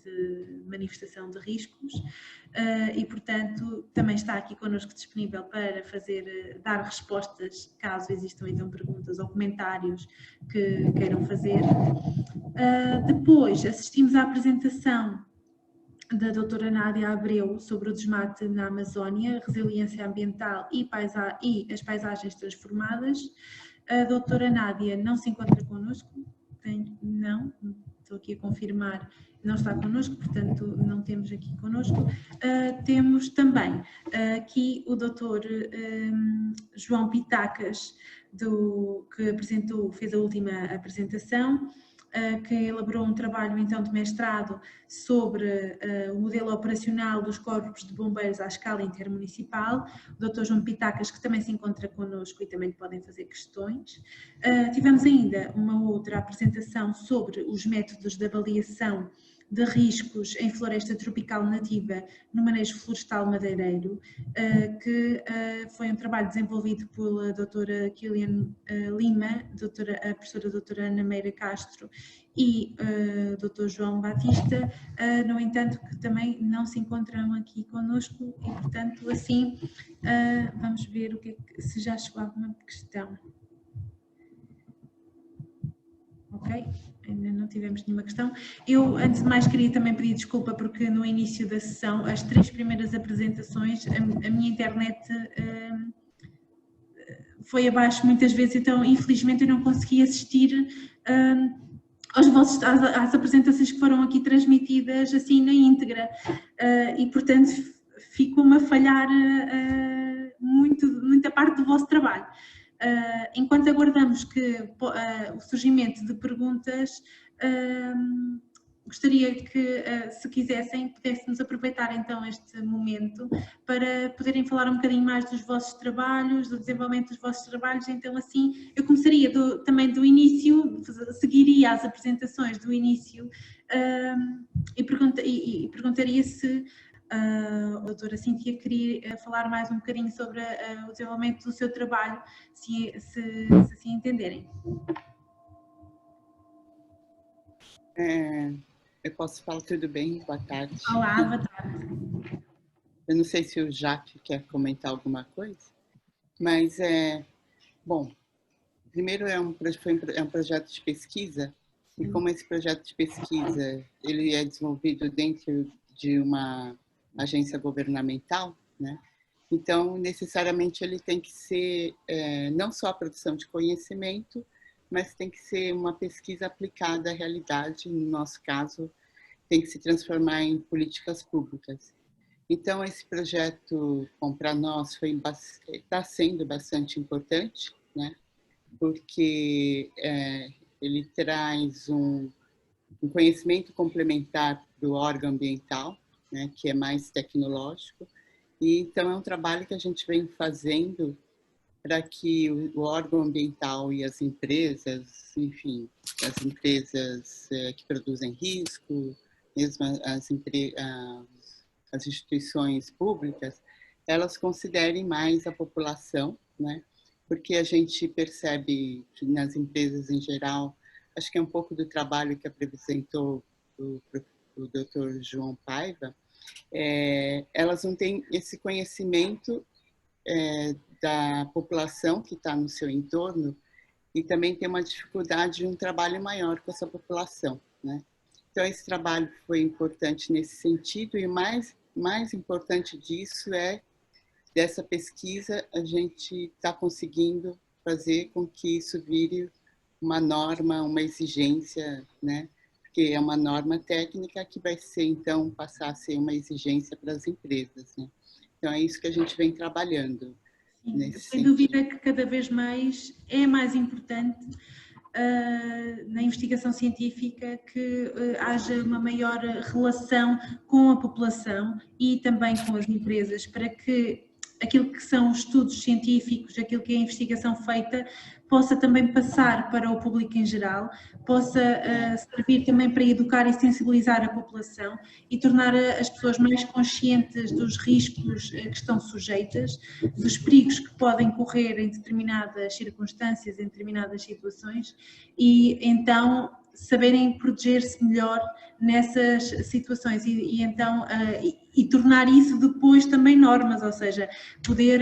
de manifestação de riscos e, portanto, também está aqui connosco disponível para dar respostas, caso existam então perguntas ou comentários que queiram fazer. Depois assistimos à apresentação da doutora Nádia Abreu sobre o desmate na Amazónia, resiliência ambiental e as paisagens transformadas. A doutora Nádia não se encontra connosco, não, estou aqui a confirmar, não está connosco, portanto não temos aqui connosco. Temos também aqui o doutor João Pitacas, que fez a última apresentação, que elaborou um trabalho então de mestrado sobre o modelo operacional dos corpos de bombeiros à escala intermunicipal, o Dr. João Pitacas, que também se encontra connosco e também podem fazer questões. Tivemos ainda uma outra apresentação sobre os métodos de avaliação de riscos em floresta tropical nativa no manejo florestal madeireiro, que foi um trabalho desenvolvido pela doutora Kilian Lima, a professora doutora Ana Meira Castro e doutor João Batista, no entanto que também não se encontram aqui connosco e, portanto, assim, vamos ver se já chegou alguma questão. Ok? Ainda não tivemos nenhuma questão. Eu, antes de mais, queria também pedir desculpa porque no início da sessão, as 3 primeiras apresentações, a minha internet foi abaixo muitas vezes, então infelizmente eu não consegui assistir às apresentações que foram aqui transmitidas assim na íntegra e, portanto, ficou-me a falhar muita parte do vosso trabalho. Enquanto aguardamos o surgimento de perguntas, gostaria que, se quisessem, pudéssemos aproveitar então este momento para poderem falar um bocadinho mais dos vossos trabalhos, do desenvolvimento dos vossos trabalhos. Então, assim, eu começaria também do início, seguiria as apresentações do início e perguntaria se a doutora Cíntia queria falar mais um bocadinho sobre o desenvolvimento do seu trabalho, se assim entenderem. Eu posso falar? Tudo bem? Boa tarde. Olá, boa tarde. Eu não sei se o Jacques quer comentar alguma coisa, mas, bom, primeiro é um projeto de pesquisa, e como esse projeto de pesquisa ele é desenvolvido dentro de uma agência governamental, né? Então, necessariamente, ele tem que ser não só a produção de conhecimento, mas tem que ser uma pesquisa aplicada à realidade, no nosso caso, tem que se transformar em políticas públicas. Então, esse projeto, para nós, está sendo bastante importante, né? Porque ele traz um conhecimento complementar do órgão ambiental, né, que é mais tecnológico, e então é um trabalho que a gente vem fazendo para que o órgão ambiental e as empresas, enfim, as empresas que produzem risco, mesmo as instituições públicas, elas considerem mais a população, né, porque a gente percebe que nas empresas em geral, acho que é um pouco do trabalho que apresentou o Dr. João Paiva, elas não têm esse conhecimento da população que está no seu entorno e também tem uma dificuldade de um trabalho maior com essa população, né? Então, esse trabalho foi importante nesse sentido e o mais importante disso dessa pesquisa, a gente está conseguindo fazer com que isso vire uma norma, uma exigência, né? Que é uma norma técnica que vai ser, então, passar a ser uma exigência para as empresas, né? Então, é isso que a gente vem trabalhando. Sim, sem dúvida que cada vez mais é mais importante na investigação científica que haja uma maior relação com a população e também com as empresas, para que aquilo que são os estudos científicos, aquilo que é a investigação feita, possa também passar para o público em geral, possa servir também para educar e sensibilizar a população e tornar as pessoas mais conscientes dos riscos que estão sujeitas, dos perigos que podem correr em determinadas circunstâncias, em determinadas situações, e então saberem proteger-se melhor nessas situações e tornar isso depois também normas, ou seja, poder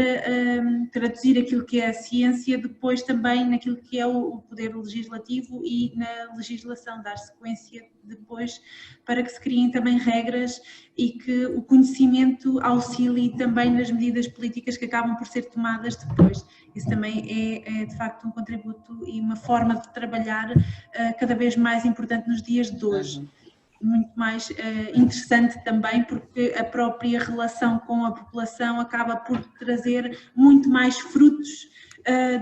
traduzir aquilo que é a ciência depois também naquilo que é o poder legislativo e na legislação, dar sequência depois para que se criem também regras e que o conhecimento auxilie também nas medidas políticas que acabam por ser tomadas depois. Isso também é de facto um contributo e uma forma de trabalhar cada vez mais importante nos dias de hoje. Muito mais interessante também, porque a própria relação com a população acaba por trazer muito mais frutos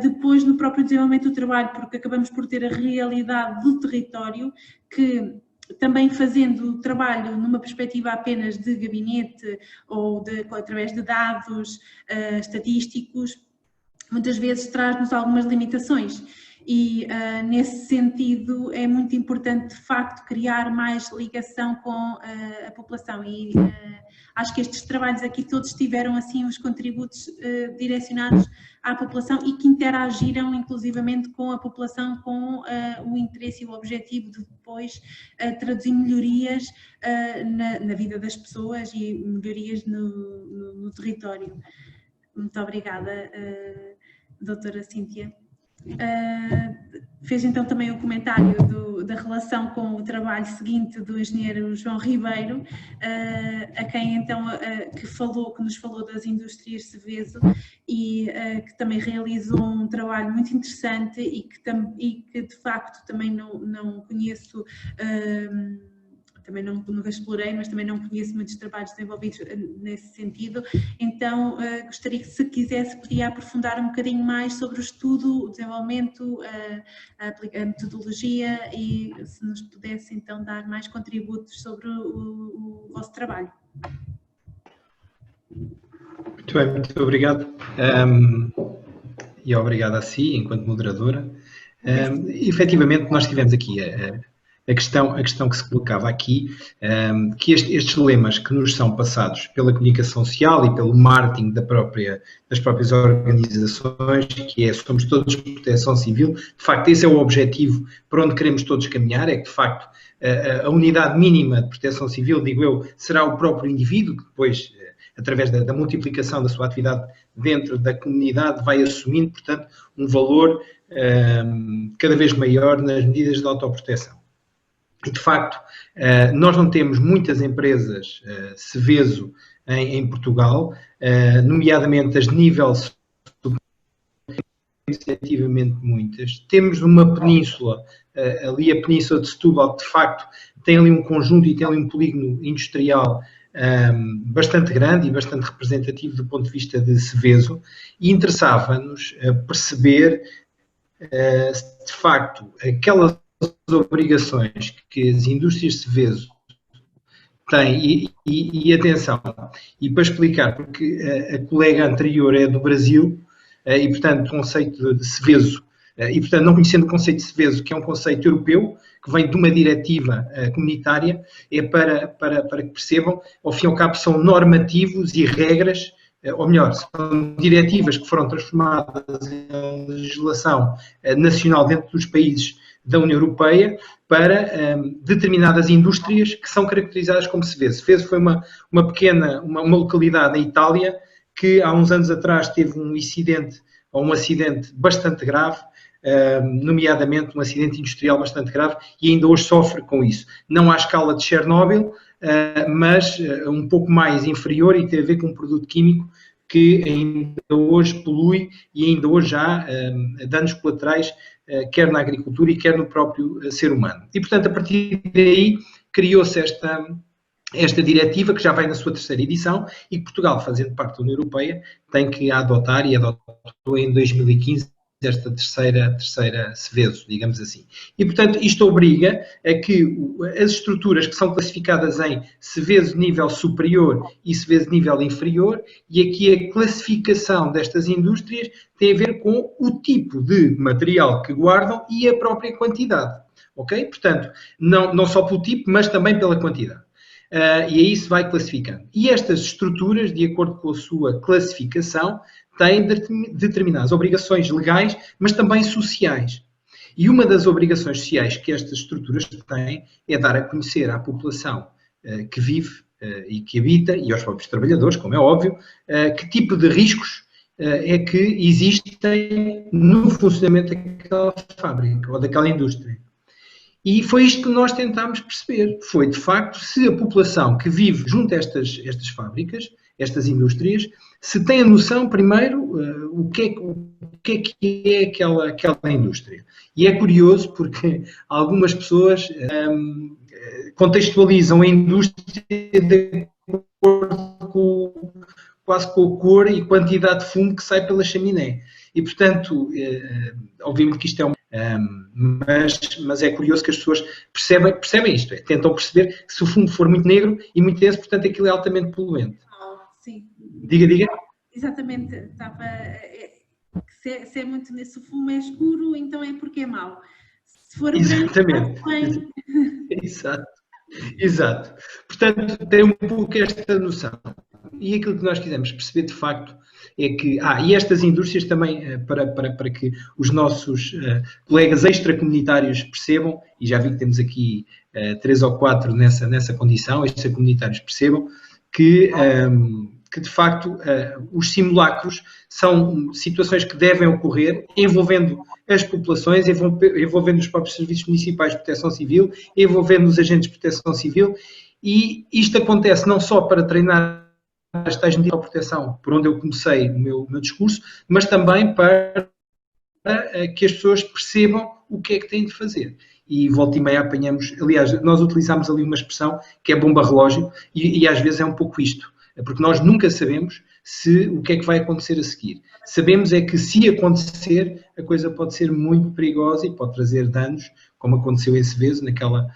depois no próprio desenvolvimento do trabalho, porque acabamos por ter a realidade do território que, também fazendo o trabalho numa perspectiva apenas de gabinete ou através de dados estatísticos, muitas vezes traz-nos algumas limitações. E nesse sentido é muito importante de facto criar mais ligação com a população e acho que estes trabalhos aqui todos tiveram assim os contributos direcionados à população e que interagiram inclusivamente com a população com o interesse e o objetivo de depois traduzir melhorias na vida das pessoas e melhorias no território. Muito obrigada, doutora Cíntia. Fez então também o comentário da relação com o trabalho seguinte do engenheiro João Ribeiro, a quem então que nos falou das indústrias Seveso e que também realizou um trabalho muito interessante e que de facto também não conheço, também nunca explorei, mas também não conheço muitos trabalhos desenvolvidos nesse sentido, então gostaria que, se quisesse, podia aprofundar um bocadinho mais sobre o estudo, o desenvolvimento, a metodologia e se nos pudesse então dar mais contributos sobre o vosso trabalho. Muito bem, muito obrigado. E obrigado a si, enquanto moderadora. Efetivamente, nós tivemos aqui a questão que se colocava aqui, que estes lemas que nos são passados pela comunicação social e pelo marketing das próprias organizações, que é somos todos proteção civil, de facto esse é o objetivo para onde queremos todos caminhar, é que de facto a unidade mínima de proteção civil, digo eu, será o próprio indivíduo, que depois, através da multiplicação da sua atividade dentro da comunidade, vai assumindo, portanto, um valor cada vez maior nas medidas de autoproteção. E, de facto, nós não temos muitas empresas Seveso em Portugal, nomeadamente as de nível efetivamente muitas. Temos uma península, ali a península de Setúbal, que de facto tem ali um conjunto e tem ali um polígono industrial bastante grande e bastante representativo do ponto de vista de Seveso, e interessava-nos perceber se de facto aquelas obrigações que as indústrias Seveso têm, e atenção, e para explicar, porque a colega anterior é do Brasil, e portanto o conceito de Seveso, e portanto não conhecendo o conceito de Seveso, que é um conceito europeu, que vem de uma diretiva comunitária, é para que percebam, ao fim e ao cabo são normativos e regras, ou melhor, são diretivas que foram transformadas em legislação nacional dentro dos países da União Europeia para determinadas indústrias que são caracterizadas como Seveso. Seveso foi uma localidade na Itália que há uns anos atrás teve um acidente bastante grave, nomeadamente um acidente industrial bastante grave, e ainda hoje sofre com isso. Não à escala de Chernobyl, mas um pouco mais inferior, e tem a ver com um produto químico que ainda hoje polui e ainda hoje há danos colaterais, quer na agricultura e quer no próprio ser humano. E, portanto, a partir daí criou-se esta diretiva, que já vai na sua terceira edição, e que Portugal, fazendo parte da União Europeia, tem que adotar, e adotou em 2015, desta terceira Seveso, digamos assim. E, portanto, isto obriga a que as estruturas que são classificadas em Seveso nível superior e Seveso nível inferior, e aqui a classificação destas indústrias tem a ver com o tipo de material que guardam e a própria quantidade. Ok? Portanto, não só pelo tipo, mas também pela quantidade. E aí se vai classificando. E estas estruturas, de acordo com a sua classificação, têm determinadas obrigações legais, mas também sociais. E uma das obrigações sociais que estas estruturas têm é dar a conhecer à população que vive e que habita, e aos próprios trabalhadores, como é óbvio, que tipo de riscos é que existem no funcionamento daquela fábrica ou daquela indústria. E foi isto que nós tentámos perceber. Foi, de facto, se a população que vive junto a estas fábricas, estas indústrias, se tem a noção, primeiro, o que é aquela indústria. E é curioso porque algumas pessoas contextualizam a indústria de acordo quase com a cor e quantidade de fumo que sai pela chaminé. E, portanto, obviamente que isto é mas é curioso que as pessoas percebem isto, tentam perceber que se o fumo for muito negro e muito denso, portanto aquilo é altamente poluente. Sim. Diga. Exatamente, se o fumo é escuro, então é porque é mau. Se for exatamente. Branco, Exato. Portanto, tem um pouco esta noção. E aquilo que nós quisemos perceber, de facto, é que... e estas indústrias também, para que os nossos colegas extracomunitários percebam, e já vi que temos aqui 3 ou 4 nessa condição, extracomunitários percebam, que de facto os simulacros são situações que devem ocorrer envolvendo as populações, envolvendo os próprios serviços municipais de proteção civil, envolvendo os agentes de proteção civil, e isto acontece não só para treinar as tais medidas de proteção, por onde eu comecei o meu discurso, mas também para que as pessoas percebam o que é que têm de fazer. E volta e meia apanhamos, aliás, nós utilizamos ali uma expressão que é bomba relógio, e às vezes é um pouco isto, porque nós nunca sabemos o que é que vai acontecer a seguir. Sabemos é que se acontecer, a coisa pode ser muito perigosa e pode trazer danos, como aconteceu em Seveso, naquela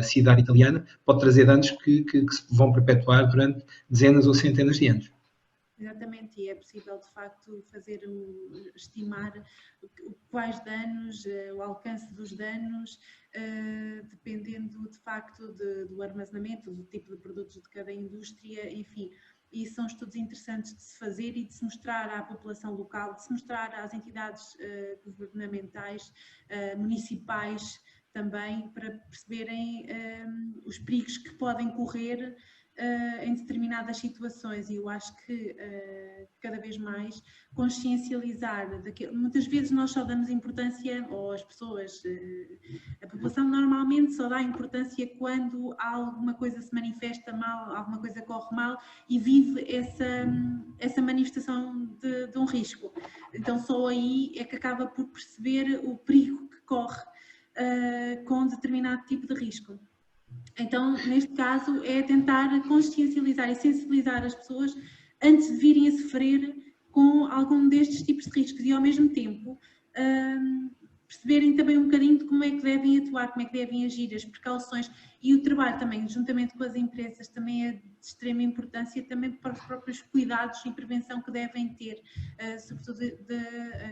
cidade italiana, pode trazer danos que se vão perpetuar durante dezenas ou centenas de anos. Exatamente, e é possível de facto estimar quais danos, o alcance dos danos, dependendo de facto do armazenamento, do tipo de produtos de cada indústria, enfim. E são estudos interessantes de se fazer e de se mostrar à população local, de se mostrar às entidades governamentais, municipais também, para perceberem os perigos que podem correr em determinadas situações. E eu acho que cada vez mais consciencializar, muitas vezes nós só damos importância, ou as pessoas, a população normalmente só dá importância quando alguma coisa se manifesta mal, alguma coisa corre mal e vive essa manifestação de um risco. Então só aí é que acaba por perceber o perigo que corre com determinado tipo de risco. Então, neste caso, é tentar consciencializar e sensibilizar as pessoas antes de virem a sofrer com algum destes tipos de riscos e, ao mesmo tempo, perceberem também um bocadinho de como é que devem atuar, como é que devem agir, as precauções e o trabalho também, juntamente com as empresas, também é de extrema importância também para os próprios cuidados e prevenção que devem ter, sobretudo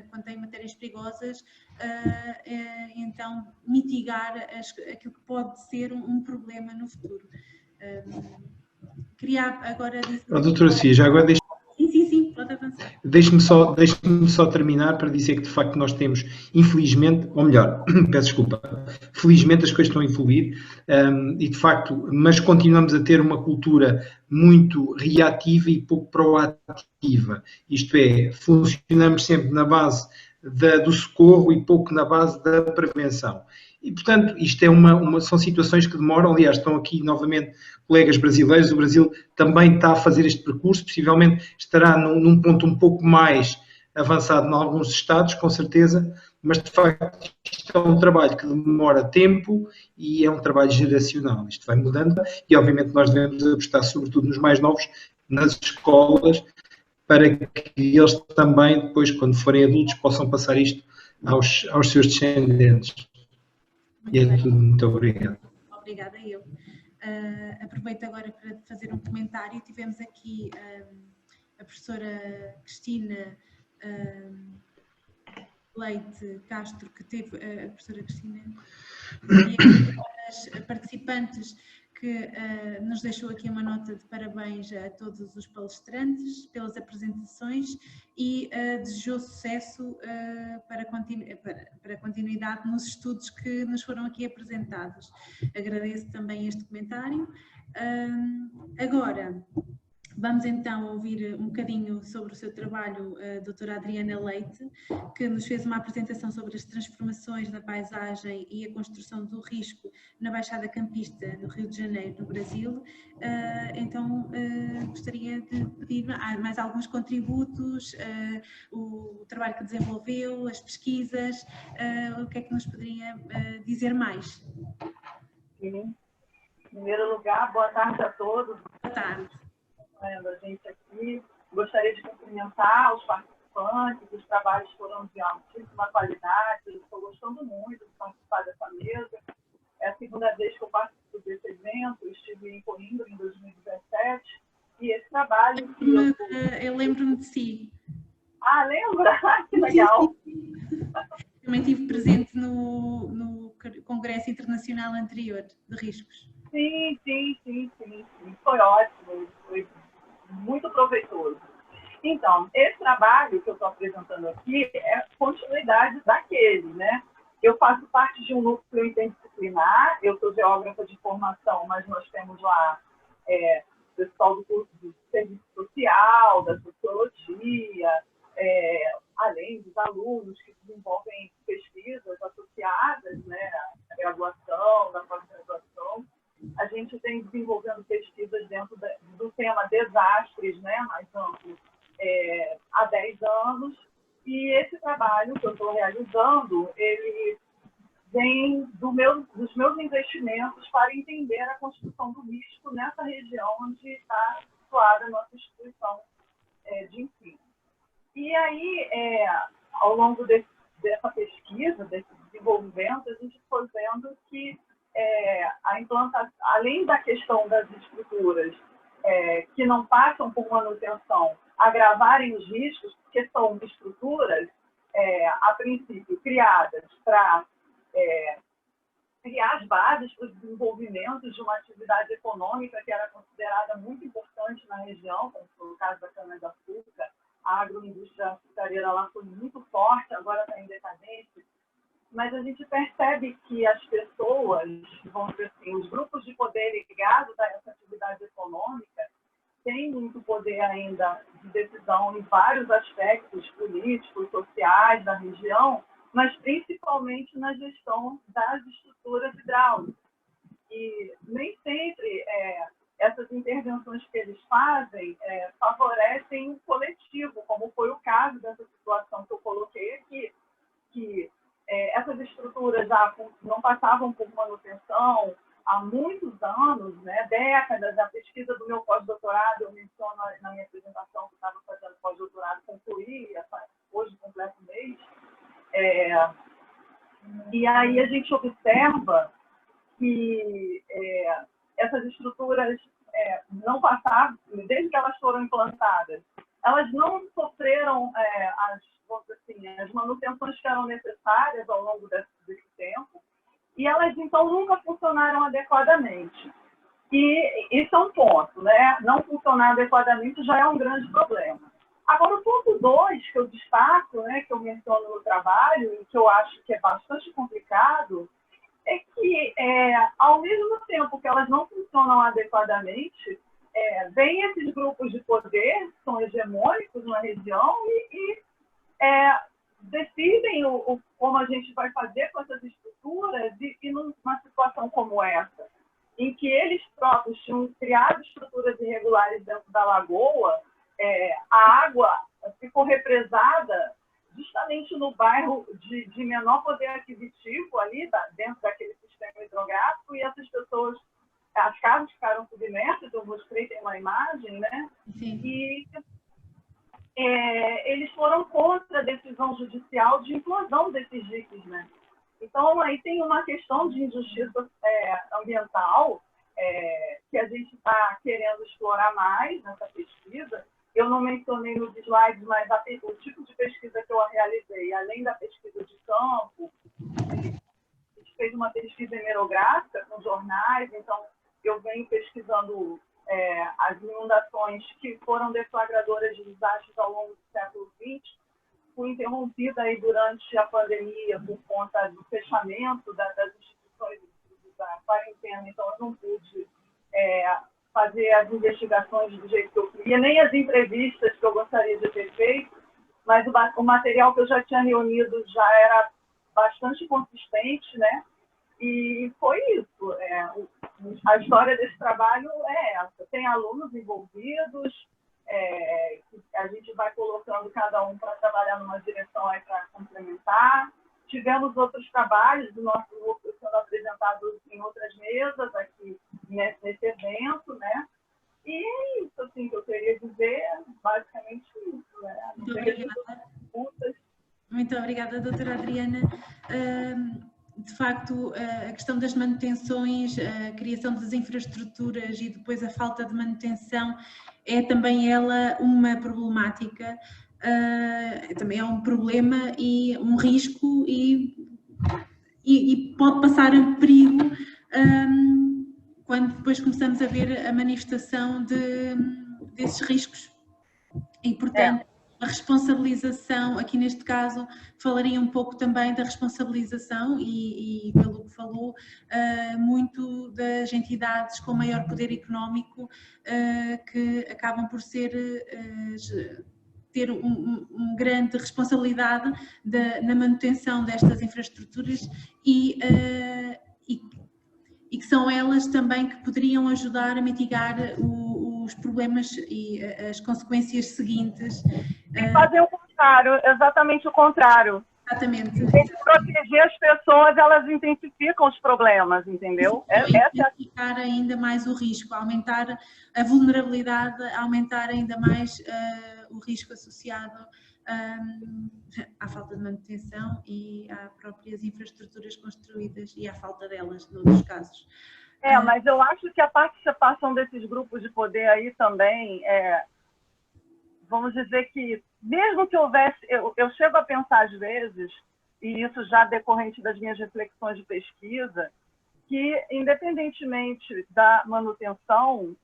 quando têm matérias perigosas, então mitigar aquilo que pode ser um problema no futuro. Queria agora dizer... Doutora Sofia, já agora Sim, pode avançar. Deixe-me só terminar para dizer que, de facto, nós temos, infelizmente, ou melhor, peço desculpa, felizmente as coisas estão a evoluir e, de facto, mas continuamos a ter uma cultura muito reativa e pouco proativa. Isto é, funcionamos sempre na base do socorro e pouco na base da prevenção. E, portanto, isto são situações que demoram. Aliás, estão aqui novamente colegas brasileiros. O Brasil também está a fazer este percurso, possivelmente estará num ponto um pouco mais avançado em alguns estados, com certeza, mas de facto isto é um trabalho que demora tempo e é um trabalho geracional. Isto vai mudando e obviamente nós devemos apostar sobretudo nos mais novos, nas escolas, para que eles também, depois, quando forem adultos, possam passar isto aos seus descendentes. E é tudo, muito obrigado. Obrigada eu. Aproveito agora para fazer um comentário. Tivemos aqui a professora Cristina Leite Castro, que teve a professora Cristina e as participantes que nos deixou aqui uma nota de parabéns a todos os palestrantes pelas apresentações e desejou sucesso para a continuidade nos estudos que nos foram aqui apresentados. Agradeço também este comentário. Agora, vamos então ouvir um bocadinho sobre o seu trabalho, a doutora Adriana Leite, que nos fez uma apresentação sobre as transformações da paisagem e a construção do risco na Baixada Campista, no Rio de Janeiro, no Brasil. Então, gostaria de pedir mais alguns contributos, o trabalho que desenvolveu, as pesquisas, o que é que nos poderia dizer mais? Sim. Em primeiro lugar, boa tarde a todos. Boa tarde. A gente aqui. Gostaria de cumprimentar os participantes, os trabalhos foram de altíssima qualidade, estou gostando muito de participar dessa mesa. É a segunda vez que eu participo desse evento, eu estive em Coimbra em 2017, e esse trabalho... Eu lembro-me de si. Ah, lembra? Que legal! Também estive presente no Congresso Internacional anterior de Riscos. Sim. Foi ótimo, foi muito proveitoso. Então, esse trabalho que eu estou apresentando aqui é continuidade daquele, né? Eu faço parte de um núcleo interdisciplinar, eu sou geógrafa de formação, mas nós temos lá pessoal do curso de serviço social, da sociologia, além dos alunos que desenvolvem pesquisas associadas, né, à graduação, da pós-graduação. A gente vem desenvolvendo pesquisas dentro do tema desastres, né, mais amplo, há 10 anos. E esse trabalho que eu estou realizando, ele vem dos meus investimentos para entender a construção do risco nessa região onde está situada a nossa instituição de ensino. E aí, ao longo dessa pesquisa, desse desenvolvimento, a gente foi vendo que a implantação, além da questão das estruturas que não passam por manutenção, agravarem os riscos, porque são estruturas, a princípio, criadas para criar as bases para o desenvolvimento de uma atividade econômica que era considerada muito importante na região, como foi o caso da cana-de-açúcar. A agroindústria açucareira lá foi muito forte, agora está em decadência. Mas a gente percebe que as pessoas, vamos dizer assim, os grupos de poder ligados a essa atividade econômica têm muito poder ainda de decisão em vários aspectos políticos, sociais da região, mas principalmente na gestão das estruturas hidráulicas. E nem sempre essas intervenções que eles fazem favorecem o coletivo, como foi o caso dessa situação que eu coloquei aqui, que essas estruturas já não passavam por manutenção há muitos anos, né, décadas. A pesquisa do meu pós-doutorado, eu menciono na minha apresentação que estava fazendo pós-doutorado, concluí, hoje completo mês. E aí a gente observa que essas estruturas não passavam, desde que elas foram implantadas, elas não sofreram as manutenções que eram necessárias ao longo desse tempo, e elas, então, nunca funcionaram adequadamente. E isso é um ponto, né? Não funcionar adequadamente já é um grande problema. Agora, o ponto 2 que eu destaco, né, que eu menciono no trabalho, e que eu acho que é bastante complicado, é que, ao mesmo tempo que elas não funcionam adequadamente, vêm esses grupos de poder, que são hegemônicos na região, e decidem como a gente vai fazer com essas estruturas, e numa situação como essa, em que eles próprios tinham criado estruturas irregulares dentro da lagoa, a água ficou represada justamente no bairro de menor poder aquisitivo, ali dentro daquele sistema hidrográfico, e essas pessoas, as casas ficaram submersas, eu mostrei, tem uma imagem, né? Sim. E eles foram contra a decisão judicial de inclusão desses diques, né? Então, aí tem uma questão de injustiça ambiental que a gente está querendo explorar mais nessa pesquisa. Eu não mencionei nos slides, mas o tipo de pesquisa que eu realizei, além da pesquisa de campo, a gente fez uma pesquisa hemerográfica com jornais, então eu venho pesquisando as inundações que foram deflagradoras de desastres ao longo do século XX. Fui interrompida aí durante a pandemia por conta do fechamento das instituições da quarentena, então eu não pude fazer as investigações do jeito que eu queria, nem as entrevistas que eu gostaria de ter feito, mas o material que eu já tinha reunido já era bastante consistente, né? E foi isso. A história desse trabalho é essa. Tem alunos envolvidos, a gente vai colocando cada um para trabalhar numa direção para complementar. Tivemos outros trabalhos do nosso grupo sendo apresentados em outras mesas aqui nesse evento, né? E é isso assim, que eu queria dizer, basicamente isso. Né? Muito obrigada. Muito obrigada, doutora Adriana. De facto, a questão das manutenções, a criação das infraestruturas e depois a falta de manutenção é também ela uma problemática, também é um problema e um risco e pode passar a perigo quando depois começamos a ver a manifestação desses riscos. E, portanto, a responsabilização, aqui neste caso, falaria um pouco também da responsabilização e pelo que falou, muito das entidades com maior poder económico que acabam por ter uma grande responsabilidade na manutenção destas infraestruturas e que são elas também que poderiam ajudar a mitigar os problemas e as consequências seguintes. E fazer o contrário, exatamente o contrário. Exatamente. Em vez de proteger as pessoas, elas intensificam os problemas, entendeu? Intensificar ainda mais o risco, aumentar a vulnerabilidade, aumentar ainda mais o risco associado à falta de manutenção e às próprias infraestruturas construídas e à falta delas, noutros casos. Mas eu acho que a participação desses grupos de poder aí também, vamos dizer que, mesmo que houvesse, eu chego a pensar às vezes, e isso já decorrente das minhas reflexões de pesquisa, que independentemente da manutenção,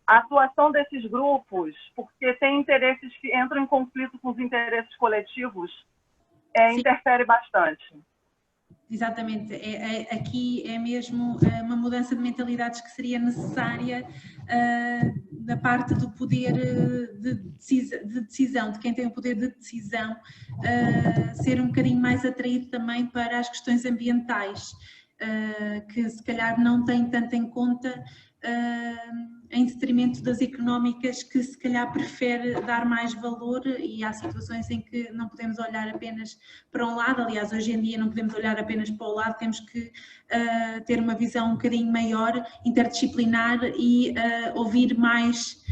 a atuação desses grupos, porque tem interesses que entram em conflito com os interesses coletivos, interfere bastante. Exatamente, aqui é mesmo uma mudança de mentalidades que seria necessária da parte do poder de decisão, de quem tem o poder de decisão, ser um bocadinho mais atraído também para as questões ambientais, que se calhar não tem tanto em conta em detrimento das económicas, que se calhar prefere dar mais valor, e há situações em que não podemos olhar apenas para um lado. Aliás, hoje em dia não podemos olhar apenas para o lado, temos que ter uma visão um bocadinho maior, interdisciplinar e ouvir mais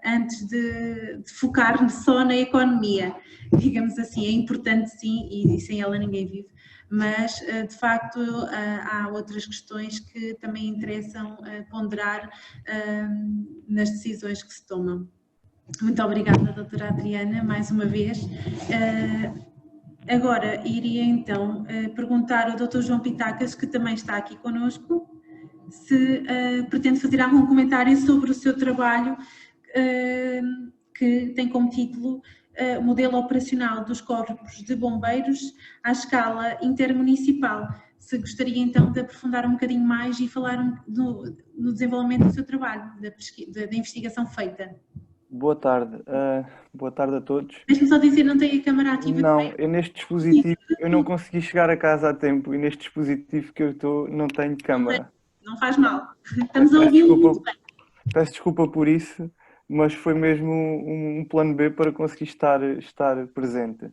antes de focar só na economia, digamos assim. É importante, sim, e sem ela ninguém vive, mas de facto há outras questões que também interessam ponderar nas decisões que se tomam. Muito obrigada, doutora Adriana, mais uma vez. Agora iria então perguntar ao doutor João Pitacas, que também está aqui connosco, se pretende fazer algum comentário sobre o seu trabalho, que tem como título Modelo Operacional dos Corpos de Bombeiros à escala intermunicipal. Se gostaria então de aprofundar um bocadinho mais e falar no desenvolvimento do seu trabalho, da investigação feita. Boa tarde a todos. Deixe-me só dizer, não tem a câmara ativa? Não, eu neste dispositivo, eu não consegui chegar a casa a tempo e neste dispositivo que eu estou não tenho câmara. Não faz mal, estamos a ouvi-lo muito bem. Peço desculpa por isso, mas foi mesmo um plano B para conseguir estar presente.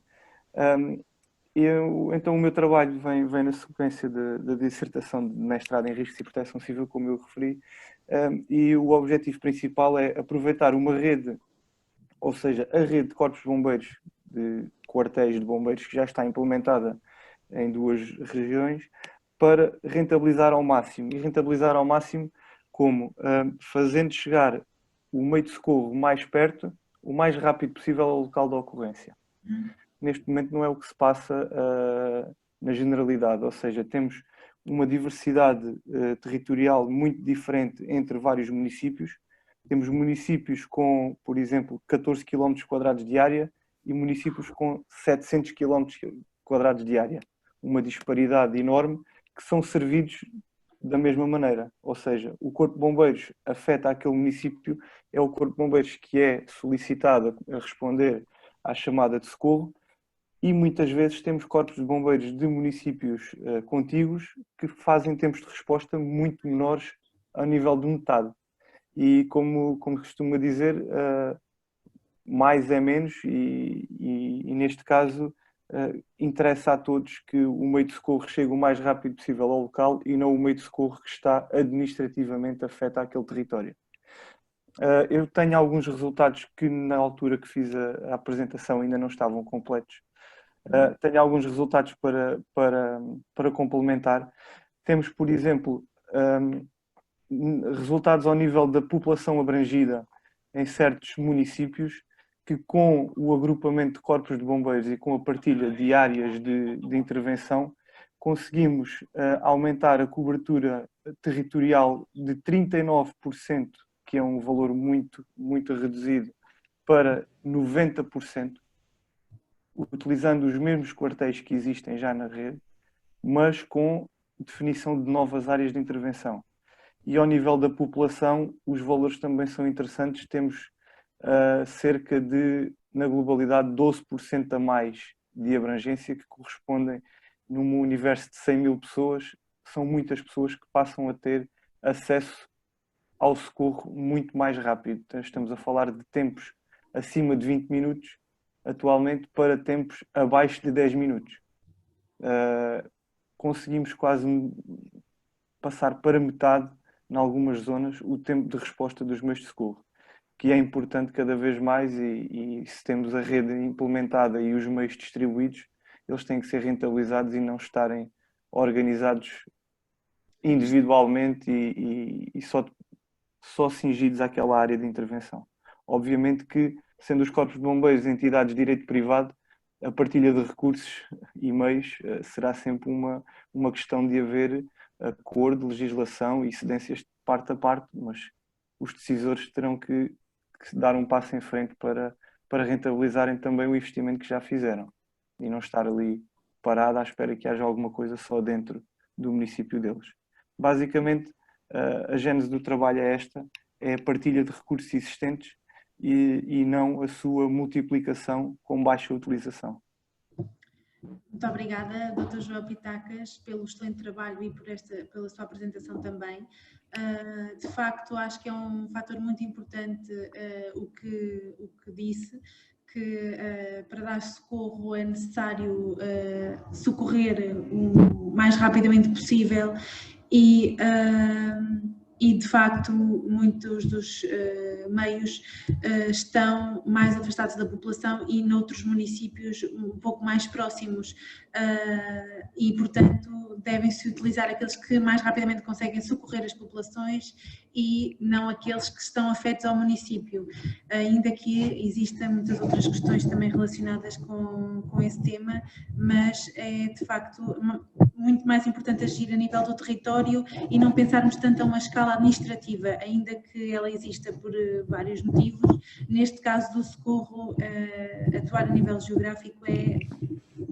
Então o meu trabalho vem na sequência da dissertação de mestrado em Riscos e Proteção Civil, como eu referi, e o objetivo principal é aproveitar uma rede ou seja, a rede de corpos de bombeiros, de quartéis de bombeiros, que já está implementada em 2 regiões, para rentabilizar ao máximo. E rentabilizar ao máximo como? Fazendo chegar o meio de socorro mais perto, o mais rápido possível ao local da ocorrência. Neste momento não é o que se passa na generalidade, ou seja, temos uma diversidade territorial muito diferente entre vários municípios. Temos municípios com, por exemplo, 14 km² de área e municípios com 700 km² de área. Uma disparidade enorme, que são servidos da mesma maneira. Ou seja, o Corpo de Bombeiros afeta aquele município, é o Corpo de Bombeiros que é solicitado a responder à chamada de socorro, e muitas vezes temos corpos de bombeiros de municípios contíguos que fazem tempos de resposta muito menores ao nível de metade. E como costuma dizer, mais é menos, e neste caso interessa a todos que o meio de socorro chegue o mais rápido possível ao local e não o meio de socorro que está administrativamente afeta aquele território. Eu tenho alguns resultados que na altura que fiz a apresentação ainda não estavam completos. Tenho alguns resultados para complementar. Temos, por exemplo, resultados ao nível da população abrangida em certos municípios, que com o agrupamento de corpos de bombeiros e com a partilha de áreas de intervenção, conseguimos aumentar a cobertura territorial de 39%, que é um valor muito, muito reduzido, para 90%, utilizando os mesmos quartéis que existem já na rede, mas com definição de novas áreas de intervenção. E ao nível da população, os valores também são interessantes. Temos cerca de, na globalidade, 12% a mais de abrangência, que correspondem, num universo de 100 mil pessoas, são muitas pessoas que passam a ter acesso ao socorro muito mais rápido. Então, estamos a falar de tempos acima de 20 minutos, atualmente, para tempos abaixo de 10 minutos. Conseguimos quase passar para metade, em algumas zonas, o tempo de resposta dos meios de socorro, que é importante cada vez mais, e se temos a rede implementada e os meios distribuídos, eles têm que ser rentabilizados e não estarem organizados individualmente e só cingidos àquela área de intervenção. Obviamente que, sendo os corpos de bombeiros entidades de direito privado, a partilha de recursos e meios será sempre uma questão de haver acordo, legislação e cedências de parte a parte, mas os decisores terão que dar um passo em frente para rentabilizarem também o investimento que já fizeram e não estar ali parado à espera que haja alguma coisa só dentro do município deles. Basicamente, a gênese do trabalho é esta, é a partilha de recursos existentes e não a sua multiplicação com baixa utilização. Muito obrigada, Dr. João Pitacas, pelo excelente trabalho e pela sua apresentação também. De facto, acho que é um fator muito importante o que disse, que para dar socorro é necessário socorrer o mais rapidamente possível e de facto muitos dos meios estão mais afastados da população e noutros municípios um pouco mais próximos e portanto devem-se utilizar aqueles que mais rapidamente conseguem socorrer as populações e não aqueles que estão afetos ao município, ainda que existam muitas outras questões também relacionadas com esse tema, mas é de facto muito mais importante agir a nível do território e não pensarmos tanto a uma escala administrativa, ainda que ela exista por vários motivos. Neste caso do socorro, atuar a nível geográfico é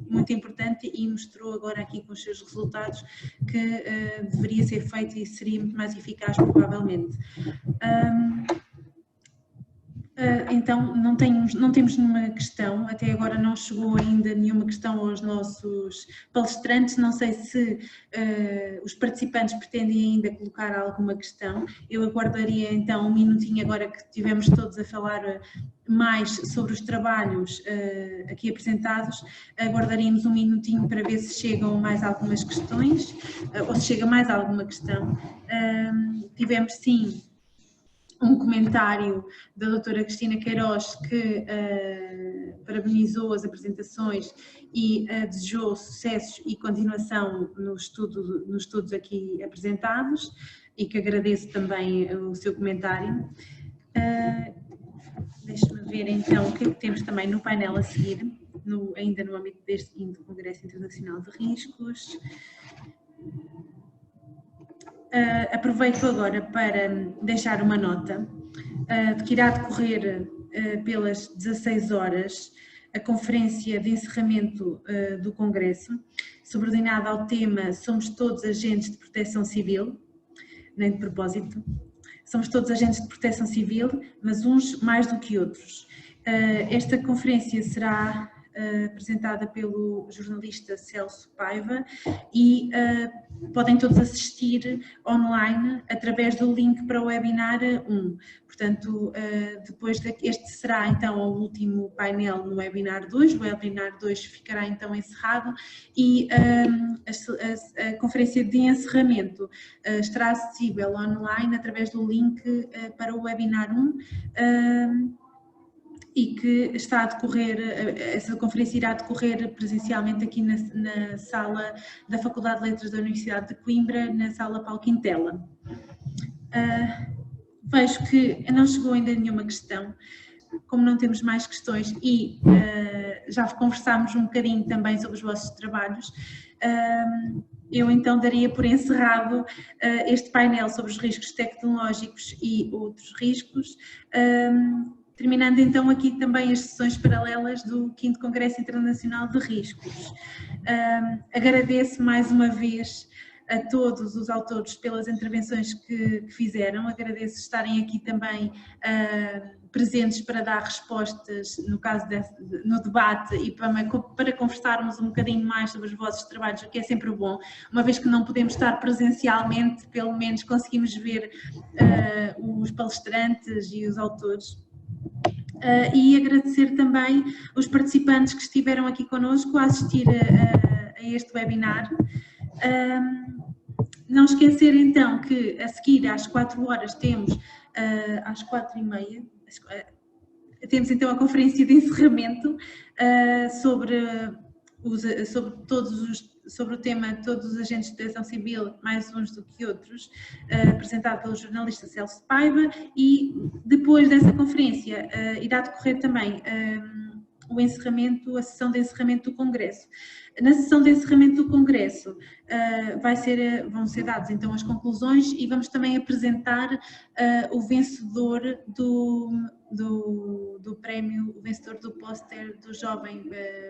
muito importante e mostrou agora aqui com os seus resultados que deveria ser feito e seria muito mais eficaz provavelmente. Então não temos nenhuma questão, até agora não chegou ainda nenhuma questão aos nossos palestrantes, não sei se os participantes pretendem ainda colocar alguma questão. Eu aguardaria então um minutinho agora que tivemos todos a falar mais sobre os trabalhos aqui apresentados, aguardaríamos um minutinho para ver se chegam mais algumas questões, ou se chega mais alguma questão. Tivemos sim um comentário da doutora Cristina Queiroz, que parabenizou as apresentações e desejou sucessos e continuação nos estudos aqui apresentados, e que agradeço também o seu comentário. Deixe-me ver então o que é que temos também no painel a seguir, ainda no âmbito deste 5º Congresso Internacional de Riscos. Aproveito agora para deixar uma nota de que irá decorrer pelas 16 horas a conferência de encerramento do Congresso, subordinada ao tema Somos Todos Agentes de Proteção Civil, nem de propósito. Somos todos agentes de proteção civil, mas uns mais do que outros. Esta conferência será apresentada pelo jornalista Celso Paiva e podem todos assistir online através do link para o webinar 1. Portanto, depois este será então o último painel no webinar 2, o webinar 2 ficará então encerrado e a conferência de encerramento estará acessível online através do link para o webinar 1. E que está a decorrer, essa conferência irá decorrer presencialmente aqui na sala da Faculdade de Letras da Universidade de Coimbra, na sala Paulo Quintela. Vejo que não chegou ainda nenhuma questão. Como não temos mais questões e já conversámos um bocadinho também sobre os vossos trabalhos, eu então daria por encerrado este painel sobre os riscos tecnológicos e outros riscos, terminando então aqui também as sessões paralelas do 5º Congresso Internacional de Riscos. Agradeço mais uma vez a todos os autores pelas intervenções que fizeram, agradeço estarem aqui também presentes para dar respostas, no caso no debate, e para conversarmos um bocadinho mais sobre os vossos trabalhos, o que é sempre bom, uma vez que não podemos estar presencialmente, pelo menos conseguimos ver os palestrantes e os autores. E agradecer também os participantes que estiveram aqui connosco a assistir a este webinar. Não esquecer então que a seguir às 4 horas temos, às 4h30, temos então a conferência de encerramento sobre o tema Todos os Agentes de Proteção Civil, mais uns do que outros, apresentado pelo jornalista Celso Paiva, e depois dessa conferência irá decorrer também a sessão de encerramento do Congresso. Na sessão de encerramento do Congresso vão ser dadas então as conclusões e vamos também apresentar o vencedor do prémio, o vencedor do póster do jovem,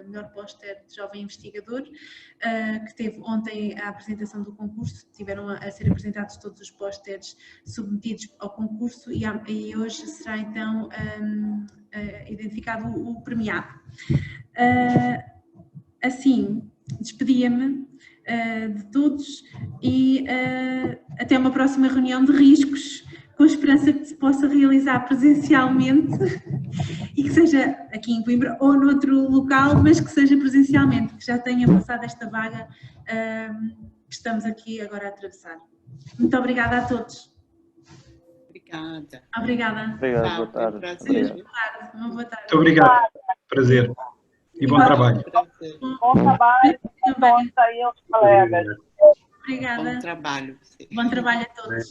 melhor póster de jovem investigador, que teve ontem a apresentação do concurso. Tiveram a ser apresentados todos os pósteres submetidos ao concurso e hoje será então identificado o premiado. Assim, despedia-me de todos e até uma próxima reunião de riscos, com a esperança que se possa realizar presencialmente e que seja aqui em Coimbra ou noutro local, mas que seja presencialmente, que já tenha passado esta vaga que estamos aqui agora a atravessar. Muito obrigada a todos. Obrigada. Obrigada. Obrigado, boa tarde. Prazer. Uma boa tarde. Muito obrigado. Prazer. E bom trabalho. Bom trabalho Também. aí aos colegas. Obrigada. Bom trabalho. Bom trabalho a todos.